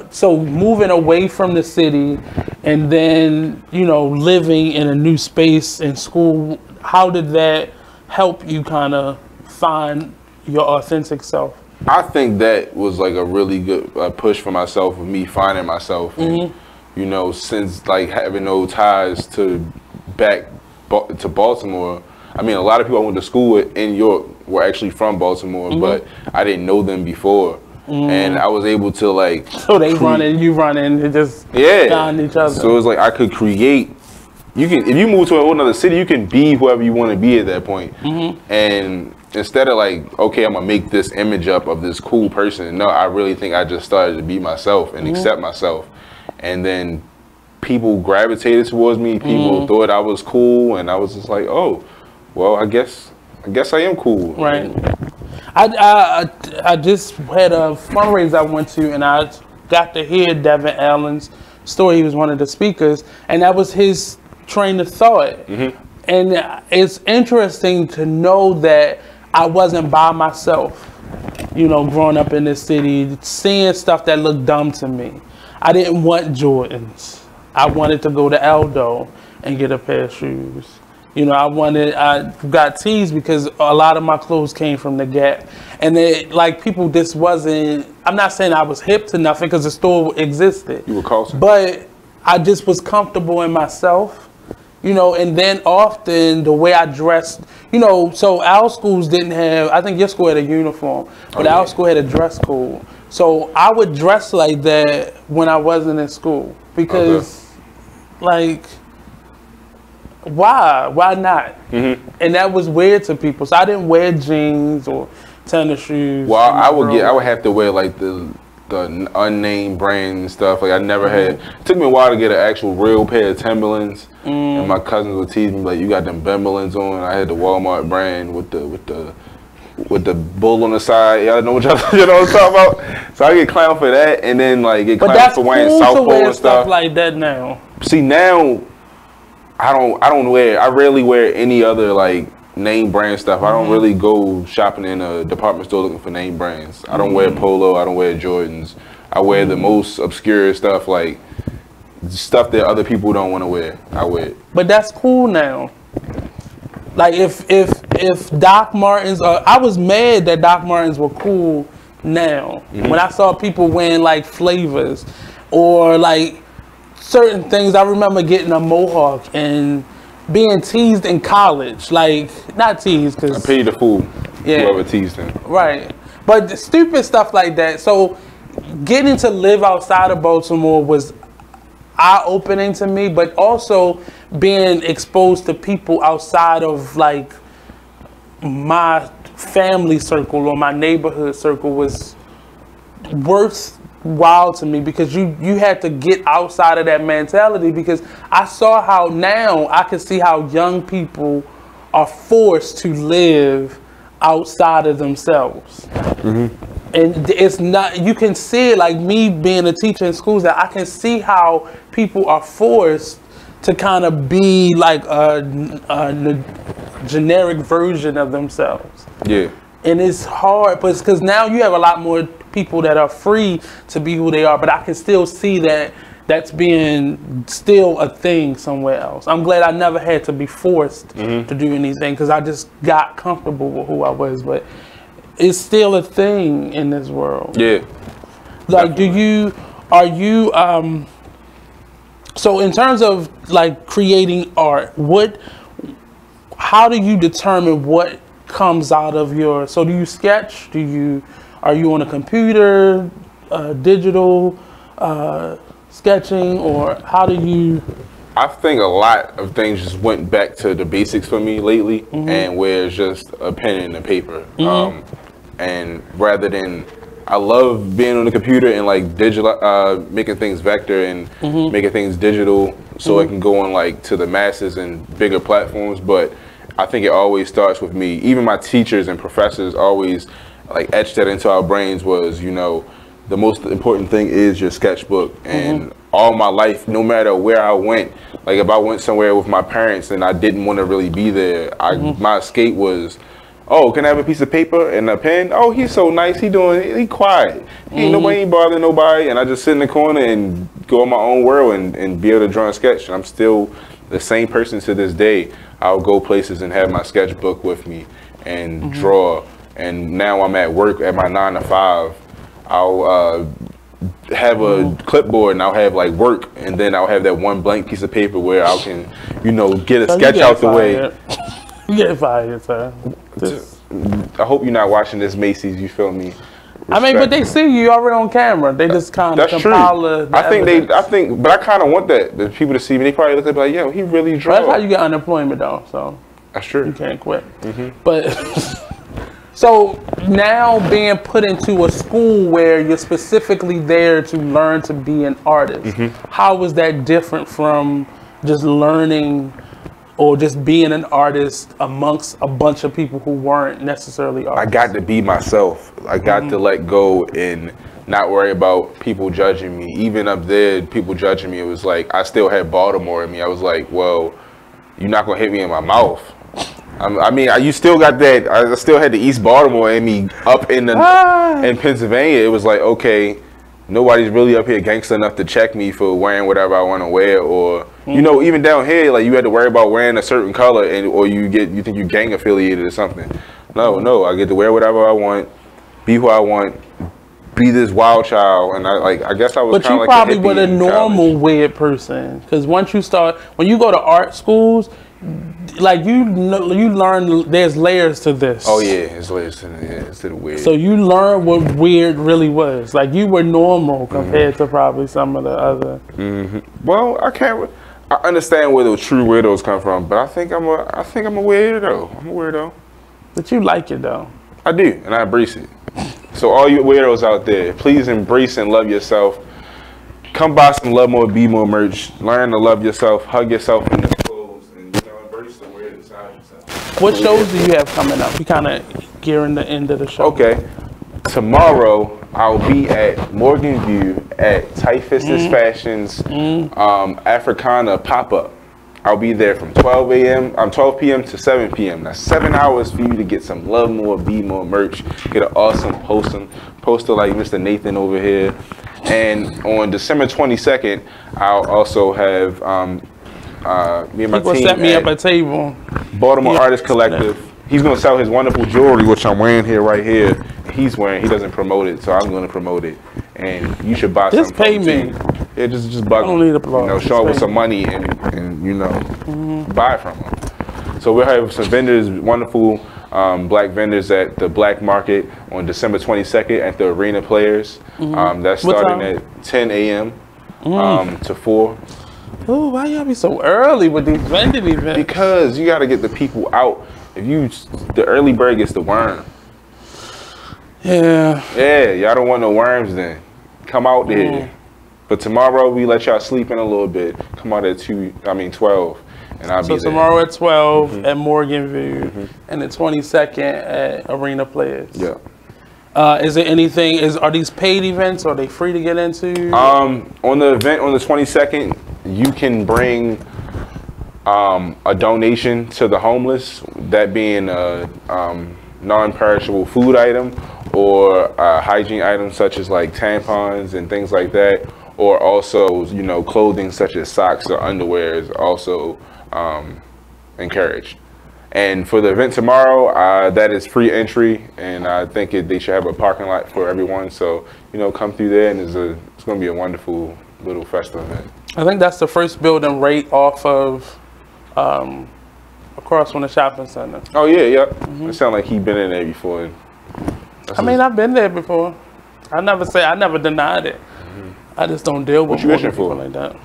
So moving away from the city and then, you know, living in a new space in school, how did that help you kind of find your authentic self? I think that was like a really good push for myself, of me finding myself. And, you know, since like having no ties to Baltimore. I mean, a lot of people I went to school with in York were actually from Baltimore, but I didn't know them before. And I was able to like. So they running, you running, and just find each other. So it's like I could create. You can, if you move to another city, you can be whoever you want to be at that point. And instead of like, okay, I'm gonna make this image up of this cool person. No, I really think I just started to be myself and accept myself. And then people gravitated towards me. People thought I was cool, and I was just like, oh, well, I guess I am cool. Right. I just had a fundraiser I went to, and I got to hear Devin Allen's story. He was one of the speakers, and that was his train of thought. And it's interesting to know that I wasn't by myself, you know, growing up in this city, seeing stuff that looked dumb to me. I didn't want Jordans. I wanted to go to Aldo and get a pair of shoes. You know, I got teased because a lot of my clothes came from the Gap. And they, like, people, this wasn't, I'm not saying I was hip to nothing because the store existed. You were Couser. But I just was comfortable in myself, you know, and then often the way I dressed, you know, so our schools didn't have, I think your school had a uniform, but our school had a dress code. So I would dress like that when I wasn't in school because, like, why not? And that was weird to people. So I didn't wear jeans or tennis shoes. Well, I would have to wear like the unnamed brand and stuff. Like I never had. It took me a while to get an actual real pair of Timberlands. And my cousins would tease me like, "You got them Timberlands on." I had the Walmart brand with the bull on the side. Y'all know what y'all you know what I'm talking about. So I get clowned for that, and then like get clowned for wearing South Pole and stuff like that now. See now. I rarely wear any other like name brand stuff. I don't really go shopping in a department store looking for name brands. I don't wear Polo, I don't wear Jordans. I wear the most obscure stuff, like stuff that other people don't want to wear. I wear it. But that's cool now. Like if Doc Martens I was mad that Doc Martens were cool now. When I saw people wearing like flavors or like certain things. I remember getting a mohawk and being teased in college. Like, not teased because I paid the fool. Whoever teased him. Right. But stupid stuff like that. So getting to live outside of Baltimore was eye-opening to me, but also being exposed to people outside of like my family circle or my neighborhood circle was worthwhile to me, because you had to get outside of that mentality, because I saw how now I can see how young people are forced to live outside of themselves. And it's not, you can see it, like me being a teacher in schools, that I can see how people are forced to kind of be like a generic version of themselves. Yeah. And it's hard, but it's because now you have a lot more people that are free to be who they are, but I can still see that that's being still a thing somewhere else. I'm glad I never had to be forced to do anything, because I just got comfortable with who I was, but it's still a thing in this world. Yeah. Like, so in terms of like creating art, how do you determine what comes out of your, so do you sketch? Are you on a computer, digital sketching, or how do you? I think a lot of things just went back to the basics for me lately, and where it's just a pen and a paper. And rather than I love being on the computer and like digital, making things vector and making things digital, so it can go on like to the masses and bigger platforms. But I think it always starts with me. Even my teachers and professors always like etched that into our brains was, you know, the most important thing is your sketchbook. And all my life, no matter where I went, like if I went somewhere with my parents and I didn't want to really be there, my escape was, oh, can I have a piece of paper and a pen? Oh, he's so nice. He quiet. He ain't bothering nobody. And I just sit in the corner and go in my own world and be able to draw and sketch. And I'm still the same person to this day. I'll go places and have my sketchbook with me and draw. And now I'm at work at my 9 to 5. I'll have a clipboard and I'll have like work, and then I'll have that one blank piece of paper where I can, you know, get a sketch out the way. You get fired, sir. I hope you're not watching this, Macy's. You feel me? I mean, but they see you already on camera. They just kind of compile the evidence. But I kind of want the people to see me. They probably look at me like, yo, he really draws. That's how you get unemployment, though. So that's true. You can't quit. But so now being put into a school where you're specifically there to learn to be an artist, how is that different from just learning or just being an artist amongst a bunch of people who weren't necessarily artists? I got to be myself. I got to let go and not worry about people judging me. Even up there, people judging me, it was like, I still had Baltimore in me. I was like, well, you're not going to hit me in my mouth. I mean, you still got that. I still had the East Baltimore in me up in Pennsylvania. It was like, okay, nobody's really up here gangster enough to check me for wearing whatever I want to wear, or you know, even down here, like you had to worry about wearing a certain color, or you think you're gang affiliated or something. No, I get to wear whatever I want, be who I want, be this wild child, and I guess I was. But you probably were a normal weird person, because once you start, when you go to art schools, like you learn there's layers to this. Oh yeah, there's layers to the weird. So you learn what weird really was. Like you were normal compared to probably some of the other. Well, I understand where the true weirdos come from, but I think I'm a weirdo. I'm a weirdo. But you like it though. I do, and I embrace it. So all you weirdos out there, please embrace and love yourself. Come buy some Love More, Be More merch. Learn to love yourself. Hug yourself in the clothes, and embrace the weird inside yourself. What shows do you have coming up? We kind of gearing the end of the show. Okay. Tomorrow I'll be at Morgan View at Tight Fisted Fashions Africana pop-up. I'll be there from 12 p.m. to 7 p.m. That's 7 hours for you to get some Love More, Be More merch. Get an awesome poster like Mr. Nathan over here. And on December 22nd, I'll also have me and my team set me up a table. Baltimore Artist Collective. He's going to sell his wonderful jewelry, which I'm wearing here right here. He's wearing. He doesn't promote it, so I'm going to promote it. And you should buy just pay me. Yeah, just bug. I don't need applause. You know, show up with some money and you know, buy from him. So we'll have some vendors, wonderful black vendors at the Black Market on December 22nd at the Arena Players. That's starting at 10 a.m. To 4. Oh, why y'all be so early with these vending events? Because you got to get the people out. The early bird gets the worm. Yeah, y'all don't want no worms then. Come out there. But tomorrow we let y'all sleep in a little bit. Come out at 12. And I'll be there. So tomorrow at 12 at Morgan View, and the 22nd at Arena Players. Yeah. Is there anything? Are these paid events? Or are they free to get into? On the event on the 22nd, you can bring a donation to the homeless. That being a non-perishable food item or hygiene items such as like tampons and things like that, or also clothing such as socks or underwear is also encouraged. And for the event tomorrow, that is free entry, and I think they should have a parking lot for everyone. So come through there, and it's going to be a wonderful little festival event. I think that's the first building right off of across from the shopping center. Oh yeah. It sounds like he'd been in there before. I've been there before. I never denied it. I just don't deal with people like that.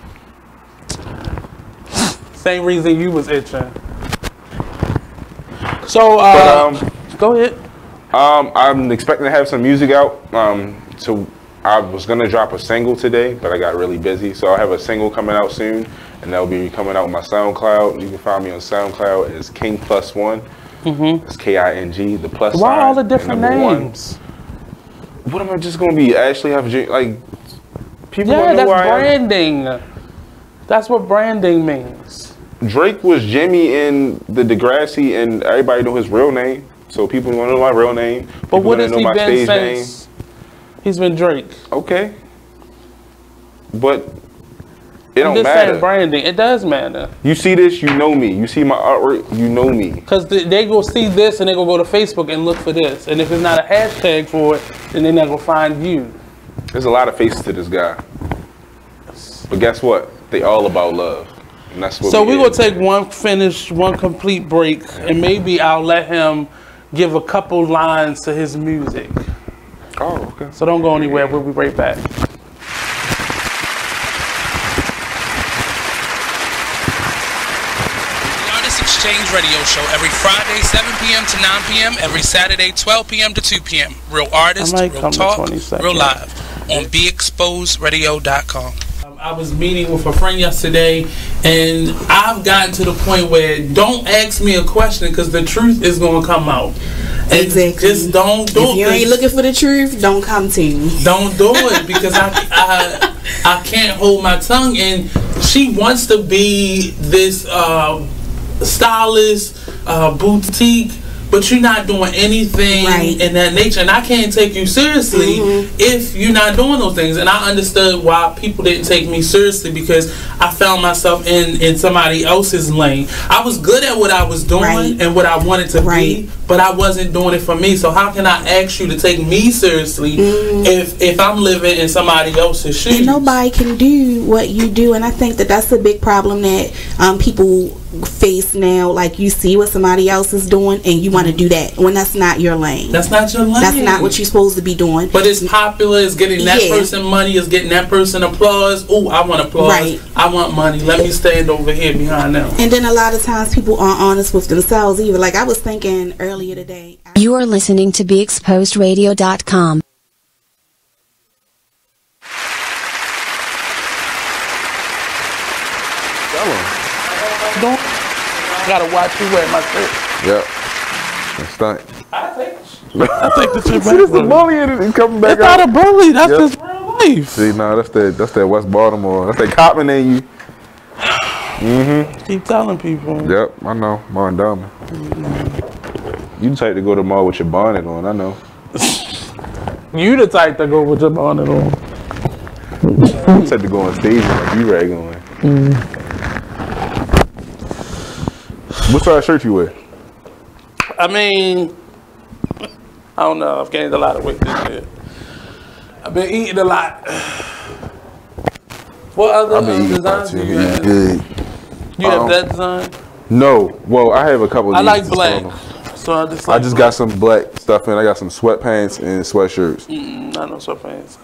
Same reason you was itching. So, go ahead. I'm expecting to have some music out. So I was gonna drop a single today, but I got really busy. So I'll have a single coming out soon, and that'll be coming out on my SoundCloud. You can find me on SoundCloud as King Plus One. It's King, the plus sign. Why all the different names? What am I just gonna be? Ashley have like people Yeah, don't know that's who I am. branding. That's what branding means. Drake was Jimmy in the Degrassi, and everybody know his real name. So people want to know my real name. But what has has he been since? He's been Drake. Okay. But it don't just matter. saying branding. It does matter. You see this, you know me. You see my artwork, you know me. Because they go see this and they go to Facebook and look for this. And if it's not a hashtag for it, then they're not going to find you. There's a lot of faces to this guy. But guess what? They all about love. And that's what So we're going to take one complete break. And maybe I'll let him give a couple lines to his music. Oh, okay. So don't go anywhere. We'll be right back. Exchange Radio Show every Friday 7 p.m. to 9 p.m. every Saturday 12 p.m. to 2 p.m. Real artists, real talk, real live on BeExposedRadio.com. I was meeting with a friend yesterday, and I've gotten to the point where don't ask me a question because the truth is going to come out. And exactly. Just don't do it. If you ain't looking for the truth, don't come to me. Don't do it because I can't hold my tongue. And she wants to be this stylist, boutique, but you're not doing anything in that nature, and I can't take you seriously if you're not doing those things. And I understood why people didn't take me seriously because I found myself in somebody else's lane. I was good at what I was doing and what I wanted to be, but I wasn't doing it for me. So how can I ask you to take me seriously if I'm living in somebody else's shoes? And nobody can do what you do, and I think that that's a big problem that people face now. Like, you see what somebody else is doing and you want to do that when that's not your lane. That's not your lane. That's not what you're supposed to be doing. But it's popular, it's getting that person money, it's getting that person applause. Oh, I want applause. I want money. Let me stand over here behind them. And then a lot of times people aren't honest with themselves either. Like I was thinking earlier today. You are listening to BeExposedRadio.com. I gotta watch you wear my shirt. Yep. That's stunt. I take the shit back. It's a bully and he's coming back. It's not a bully. That's just real life. See, nah, that's that West Baltimore. That's that Copman in you. Keep telling people. Yep, I know. Martin Dahman. You the type to go to the mall with your bonnet on. I know. You the type to go with your bonnet on. You the type to go on stage with a B-rag on. What size shirt you wear? I mean, I don't know. I've gained a lot of weight this year. I've been eating a lot. What other designs do you have? Good. You have that design? No. Well, I have a couple of I these like black. So I just got some black stuff in. I got some sweatpants and sweatshirts. Not no sweatpants.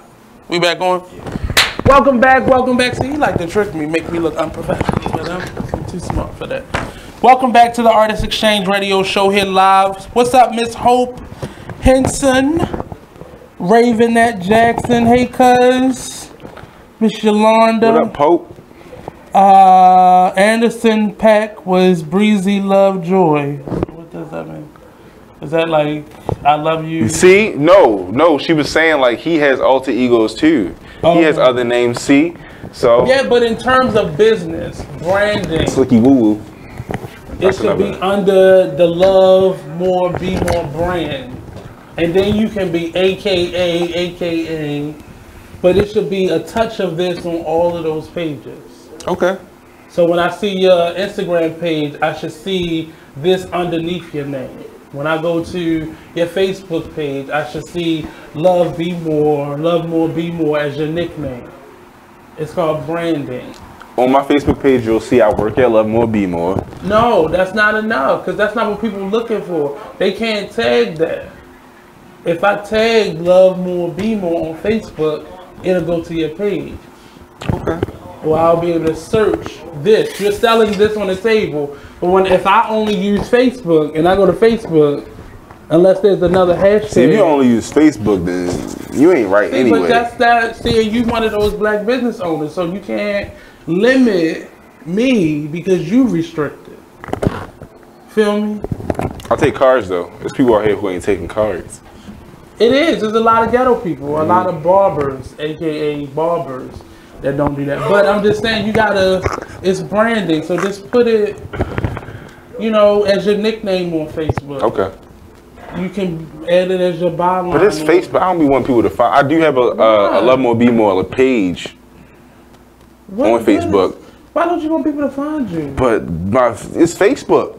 We back on? Welcome back. Welcome back. See, you like to trick me, make me look unprofessional, but I'm too smart for that. Welcome back to the Artist Exchange Radio Show here live. What's up, Miss Hope Henson? Ravenette Jackson. Hey, cuz. Miss Yolanda. What up, Pope? Anderson Pack was Breezy Love Joy. What does that mean? Is that like, I love you? See? No. She was saying like he has alter egos too. He has other names, see? So. Yeah, but in terms of business, branding. Slicky Woo Woo. It should be under the Love More, Be More brand. And then you can be AKA, but it should be a touch of this on all of those pages. Okay. So when I see your Instagram page, I should see this underneath your name. When I go to your Facebook page, I should see Love Be More, Be More as your nickname. It's called branding. On my Facebook page, you'll see I work at Love More, Be More. No, that's not enough, because that's not what people are looking for. They can't tag that. If I tag Love More, Be More on Facebook, it'll go to your page. Okay. Or I'll be able to search this. You're selling this on the table, but if I only use Facebook and I go to Facebook, Unless there's another hashtag. See, if you only use Facebook, then you ain't right anyway. But that's that. See, you one of those black business owners, so you can't limit me because you restricted. Feel me? I'll take cards though. There's people out here who ain't taking cards. It is. There's a lot of ghetto people, a lot of barbers, aka barbers, that don't do that. But I'm just saying, you gotta. It's branding, so just put it, you know, as your nickname on Facebook. Okay. You can add it as your byline. But it's Facebook. I don't be wanting people to find. I do have a Love More Be More, a page on Facebook. Why don't you want people to find you? But it's Facebook.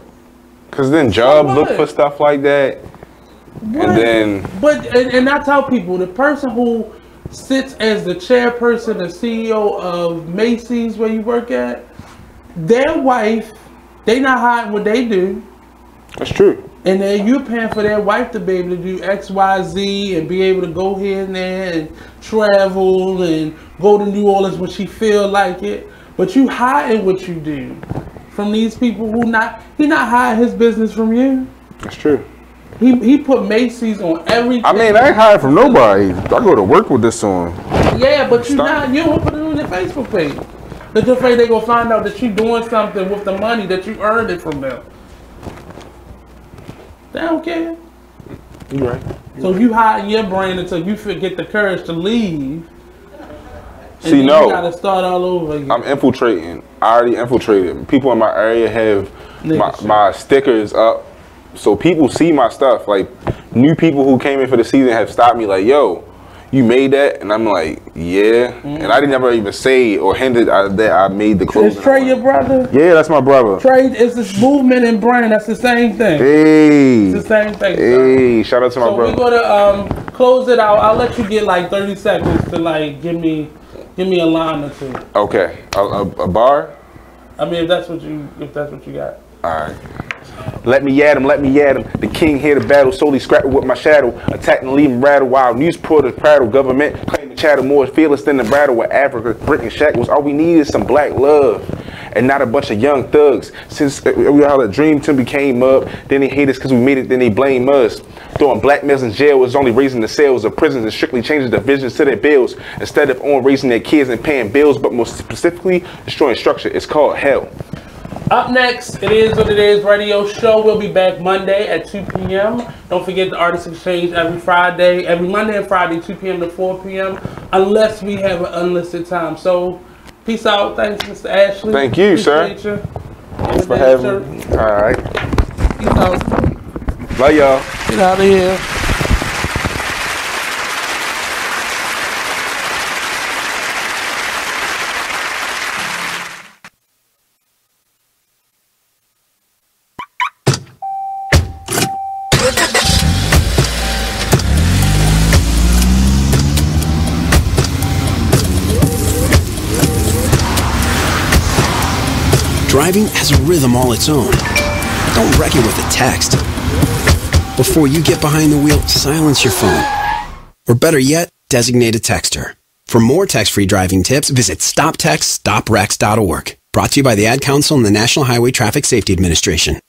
Because then jobs look for stuff like that. What? And then. But, and I tell people, the person who sits as the chairperson and CEO of Macy's where you work at, their wife, they not hiding what they do. That's true. And then you're paying for their wife to be able to do X, Y, Z and be able to go here and there and travel and go to New Orleans when she feel like it. But you hiding what you do from these people who he not hiding his business from you. That's true. He put Macy's on everything. I mean, I ain't hiding from nobody. I go to work with this on. Yeah, but you don't put it on your Facebook page. Because you're afraid they're going to find out that you're doing something with the money that you earned it from them. They don't care. You're right. So you hide in your brain until you get the courage to leave. See, you no. gotta start all over again. I'm infiltrating. I already infiltrated. People in my area have my stickers up. So people see my stuff. Like, new people who came in for the season have stopped me like, yo, you made that? And I'm like, yeah. And I didn't ever even say or hinted that I made the clothes. Is Trey your brother? Yeah, that's my brother. Trey is this movement and brand. That's the same thing. Hey. It's the same thing. Hey, shout out to my brother. So we're gonna close it out. I'll let you get like 30 seconds to like give me a line or two. Okay. A bar? I mean, if that's what you got. All right. Let me at him, let me at him. The king here to battle, solely scrapping with my shadow. Attacking, leaving rattle, while news porters prattle. Government claiming chattel more fearless than the battle with Africa. Breaking shackles, all we need is some black love. And not a bunch of young thugs. Since we all a dream team became up, then they hate us because we made it, then they blame us. Throwing black males in jail is only raising the sales of prisons and strictly changing the visions to their bills. Instead of on raising their kids and paying bills, but more specifically destroying structure. It's called hell. Up next, It Is What It Is radio show. We'll be back Monday at 2 p.m. Don't forget the Artist Exchange every Monday and Friday, 2 p.m. to 4 p.m. unless we have an unlisted time. So, peace out. Thanks, Mr. Ashley. Thank you, sir. Thanks for having me. All right. Peace out. Bye, y'all. Get out of here. Driving has a rhythm all its own. Don't wreck it with a text. Before you get behind the wheel, silence your phone. Or better yet, designate a texter. For more text-free driving tips, visit stoptextstoprex.org. Brought to you by the Ad Council and the National Highway Traffic Safety Administration.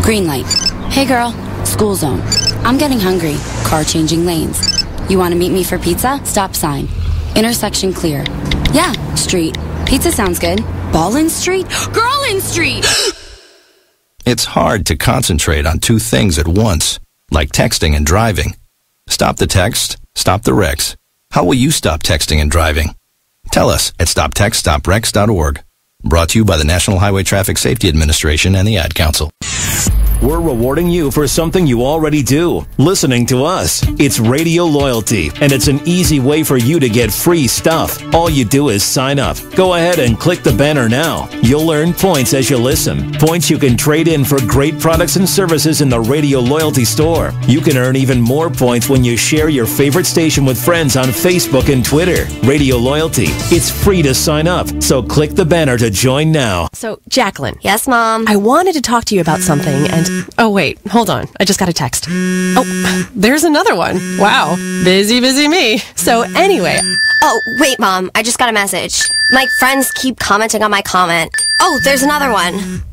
Green light. Hey girl, school zone. I'm getting hungry. Car changing lanes. You want to meet me for pizza? Stop sign. Intersection clear. Yeah, street. Pizza sounds good. Ballin' Street? Girlin' Street! It's hard to concentrate on two things at once, like texting and driving. Stop the text, stop the wrecks. How will you stop texting and driving? Tell us at stoptextstoprex.org. Brought to you by the National Highway Traffic Safety Administration and the Ad Council. We're rewarding you for something you already do, listening to us. It's Radio Loyalty, and it's an easy way for you to get free stuff. All you do is sign up. Go ahead and click the banner now. You'll earn points as you listen. Points you can trade in for great products and services in the Radio Loyalty store. You can earn even more points when you share your favorite station with friends on Facebook and Twitter. Radio Loyalty. It's free to sign up, so click the banner to join now. So, Jacqueline. Yes, Mom? I wanted to talk to you about something, and... Oh, wait. Hold on. I just got a text. Oh, there's another one. Wow. Busy me. So, anyway... Oh, wait, Mom. I just got a message. My friends keep commenting on my comment. Oh, there's another one.